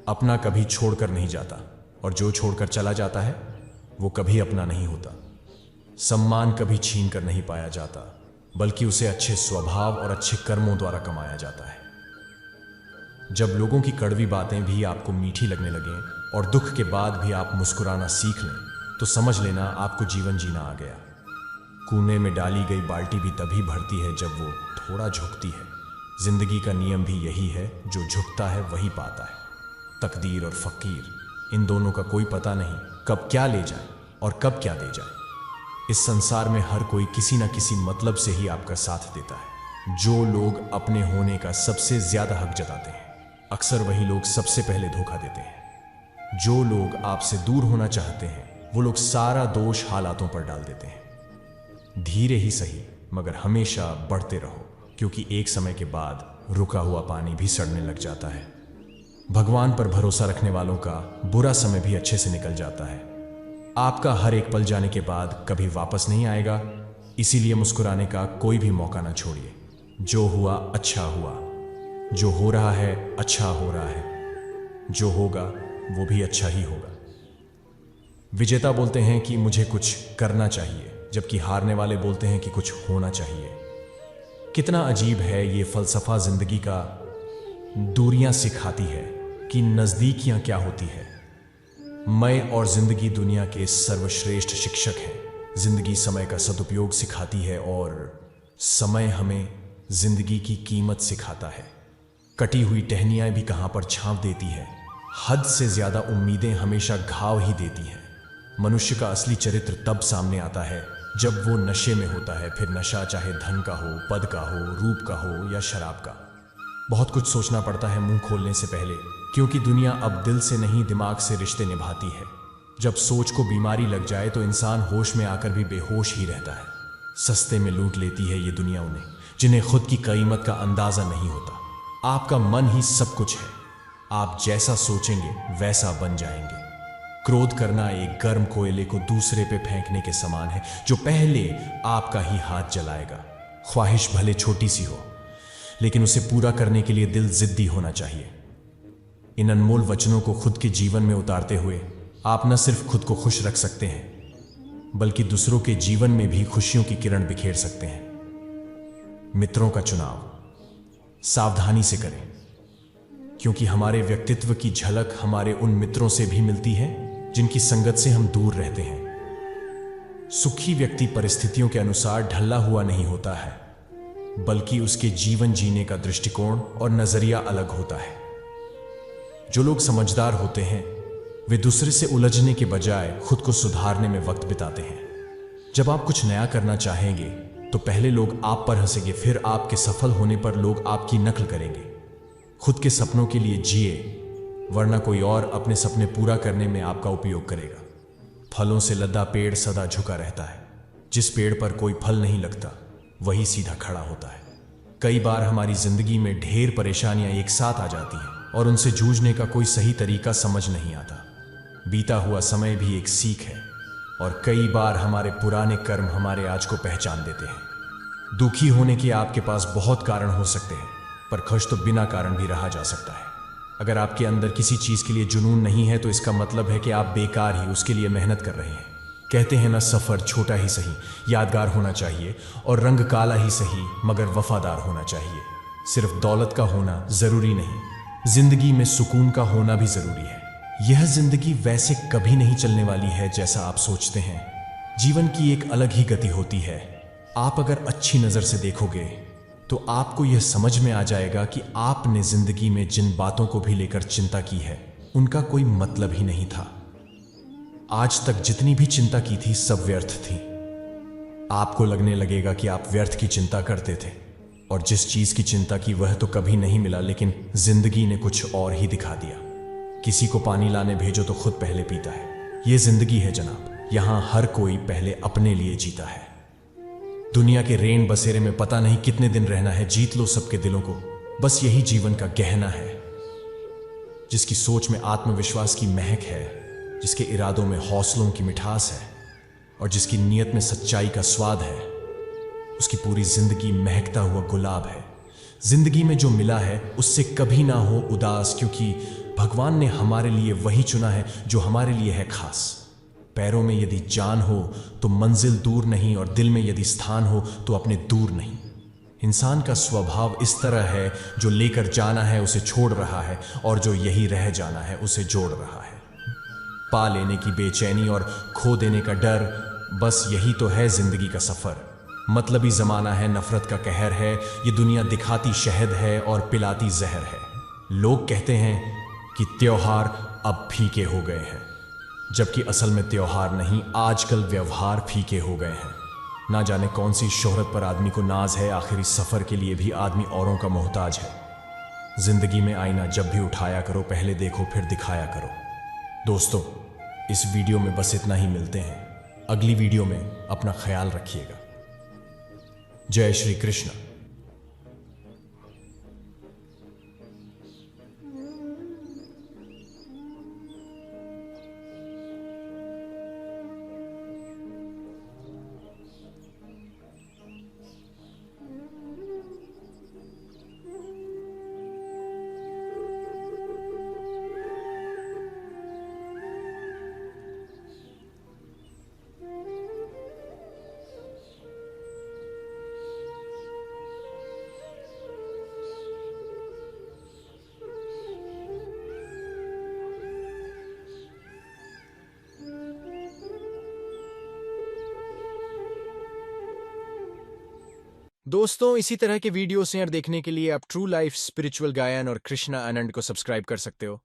अपना कभी छोड़कर नहीं जाता, और जो छोड़कर चला जाता है वो कभी अपना नहीं होता। सम्मान कभी छीन कर नहीं पाया जाता, बल्कि उसे अच्छे स्वभाव और अच्छे कर्मों द्वारा कमाया जाता है। जब लोगों की कड़वी बातें भी आपको मीठी लगने लगें और दुख के बाद भी आप मुस्कुराना सीख लें, तो समझ लेना आपको जीवन जीना आ गया। कूने में डाली गई बाल्टी भी तभी भरती है जब वो थोड़ा झुकती है। जिंदगी का नियम भी यही है, जो झुकता है वही पाता है। तकदीर और फकीर, इन दोनों का कोई पता नहीं कब क्या ले जाए और कब क्या दे जाए। इस संसार में हर कोई किसी न किसी मतलब से ही आपका साथ देता है। जो लोग अपने होने का सबसे ज्यादा हक जताते हैं, अक्सर वही लोग सबसे पहले धोखा देते हैं। जो लोग आपसे दूर होना चाहते हैं, वो लोग सारा दोष हालातों पर डाल देते हैं। धीरे ही सही, मगर हमेशा बढ़ते रहो, क्योंकि एक समय के बाद रुका हुआ पानी भी सड़ने लग जाता है। भगवान पर भरोसा रखने वालों का बुरा समय भी अच्छे से निकल जाता है। आपका हर एक पल जाने के बाद कभी वापस नहीं आएगा, इसीलिए मुस्कुराने का कोई भी मौका ना छोड़िए। जो हुआ अच्छा हुआ, जो हो रहा है अच्छा हो रहा है, जो होगा वो भी अच्छा ही होगा। विजेता बोलते हैं कि मुझे कुछ करना चाहिए, जबकि हारने वाले बोलते हैं कि कुछ होना चाहिए। कितना अजीब है ये फलसफा जिंदगी का। दूरियां सिखाती है कि नजदीकियां क्या होती है। मैं और जिंदगी दुनिया के सर्वश्रेष्ठ शिक्षक हैं। जिंदगी समय का सदुपयोग सिखाती है और समय हमें जिंदगी की कीमत सिखाता है। कटी हुई टहनियां भी कहां पर छांव देती है। हद से ज्यादा उम्मीदें हमेशा घाव ही देती हैं। मनुष्य का असली चरित्र तब सामने आता है जब वो नशे में होता है, फिर नशा चाहे धन का हो, पद का हो, रूप का हो या शराब का। बहुत कुछ सोचना पड़ता है मुंह खोलने से पहले, क्योंकि दुनिया अब दिल से नहीं दिमाग से रिश्ते निभाती है। जब सोच को बीमारी लग जाए तो इंसान होश में आकर भी बेहोश ही रहता है। सस्ते में लूट लेती है ये दुनिया उन्हें जिन्हें खुद की कीमत का अंदाजा नहीं होता। आपका मन ही सब कुछ है, आप जैसा सोचेंगे वैसा बन जाएंगे। क्रोध करना एक गर्म कोयले को दूसरे पे फेंकने के समान है, जो पहले आपका ही हाथ जलाएगा। ख्वाहिश भले छोटी सी हो, लेकिन उसे पूरा करने के लिए दिल जिद्दी होना चाहिए। इन अनमोल वचनों को खुद के जीवन में उतारते हुए आप न सिर्फ खुद को खुश रख सकते हैं, बल्कि दूसरों के जीवन में भी खुशियों की किरण बिखेर सकते हैं। मित्रों का चुनाव सावधानी से करें, क्योंकि हमारे व्यक्तित्व की झलक हमारे उन मित्रों से भी मिलती है जिनकी संगत से हम दूर रहते हैं। सुखी व्यक्ति परिस्थितियों के अनुसार ढला हुआ नहीं होता है, बल्कि उसके जीवन जीने का दृष्टिकोण और नजरिया अलग होता है। जो लोग समझदार होते हैं वे दूसरे से उलझने के बजाय खुद को सुधारने में वक्त बिताते हैं। जब आप कुछ नया करना चाहेंगे तो पहले लोग आप पर हंसेंगे, फिर आपके सफल होने पर लोग आपकी नकल करेंगे। खुद के सपनों के लिए जिए, वरना कोई और अपने सपने पूरा करने में आपका उपयोग करेगा। फलों से लदा पेड़ सदा झुका रहता है। जिस पेड़ पर कोई फल नहीं लगता वही सीधा खड़ा होता है। कई बार हमारी जिंदगी में ढेर परेशानियां एक साथ आ जाती हैं और उनसे जूझने का कोई सही तरीका समझ नहीं आता। बीता हुआ समय भी एक सीख है, और कई बार हमारे पुराने कर्म हमारे आज को पहचान देते हैं। दुखी होने के आपके पास बहुत कारण हो सकते हैं, पर खुश तो बिना कारण भी रहा जा सकता है। अगर आपके अंदर किसी चीज के लिए जुनून नहीं है तो इसका मतलब है कि आप बेकार ही उसके लिए मेहनत कर रहे हैं। कहते हैं ना, सफर छोटा ही सही यादगार होना चाहिए, और रंग काला ही सही मगर वफादार होना चाहिए। सिर्फ दौलत का होना जरूरी नहीं, जिंदगी में सुकून का होना भी जरूरी है। यह जिंदगी वैसे कभी नहीं चलने वाली है जैसा आप सोचते हैं। जीवन की एक अलग ही गति होती है। आप अगर अच्छी नजर से देखोगे तो आपको यह समझ में आ जाएगा कि आपने जिंदगी में जिन बातों को भी लेकर चिंता की है उनका कोई मतलब ही नहीं था। आज तक जितनी भी चिंता की थी सब व्यर्थ थी। आपको लगने लगेगा कि आप व्यर्थ की चिंता करते थे, और जिस चीज की चिंता की वह तो कभी नहीं मिला, लेकिन जिंदगी ने कुछ और ही दिखा दिया। किसी को पानी लाने भेजो तो खुद पहले पीता है। यह जिंदगी है जनाब, यहां हर कोई पहले अपने लिए जीता है। दुनिया के रेन बसेरे में पता नहीं कितने दिन रहना है, जीत लो सबके दिलों को, बस यही जीवन का गहना है। जिसकी सोच में आत्मविश्वास की महक है, जिसके इरादों में हौसलों की मिठास है, और जिसकी नीयत में सच्चाई का स्वाद है, उसकी पूरी जिंदगी महकता हुआ गुलाब है। जिंदगी में जो मिला है उससे कभी ना हो उदास, क्योंकि भगवान ने हमारे लिए वही चुना है जो हमारे लिए है खास। पैरों में यदि जान हो तो मंजिल दूर नहीं, और दिल में यदि स्थान हो तो अपने दूर नहीं। इंसान का स्वभाव इस तरह है, जो लेकर जाना है उसे छोड़ रहा है, और जो यही रह जाना है उसे जोड़ रहा है। पा लेने की बेचैनी और खो देने का डर, बस यही तो है जिंदगी का सफर। मतलबी जमाना है, नफरत का कहर है, ये दुनिया दिखाती शहद है और पिलाती जहर है। लोग कहते हैं कि त्योहार अब फीके हो गए हैं, जबकि असल में त्योहार नहीं, आजकल व्यवहार फीके हो गए हैं। ना जाने कौन सी शोहरत पर आदमी को नाज है, आखिरी सफर के लिए भी आदमी औरों का मोहताज है। जिंदगी में आईना जब भी उठाया करो, पहले देखो फिर दिखाया करो। दोस्तों, इस वीडियो में बस इतना ही, मिलते हैं अगली वीडियो में। अपना ख्याल रखिएगा। जय श्री कृष्ण। दोस्तों, इसी तरह के वीडियोस और देखने के लिए आप ट्रू लाइफ स्पिरिचुअल गायन और कृष्णा आनंद को सब्सक्राइब कर सकते हो।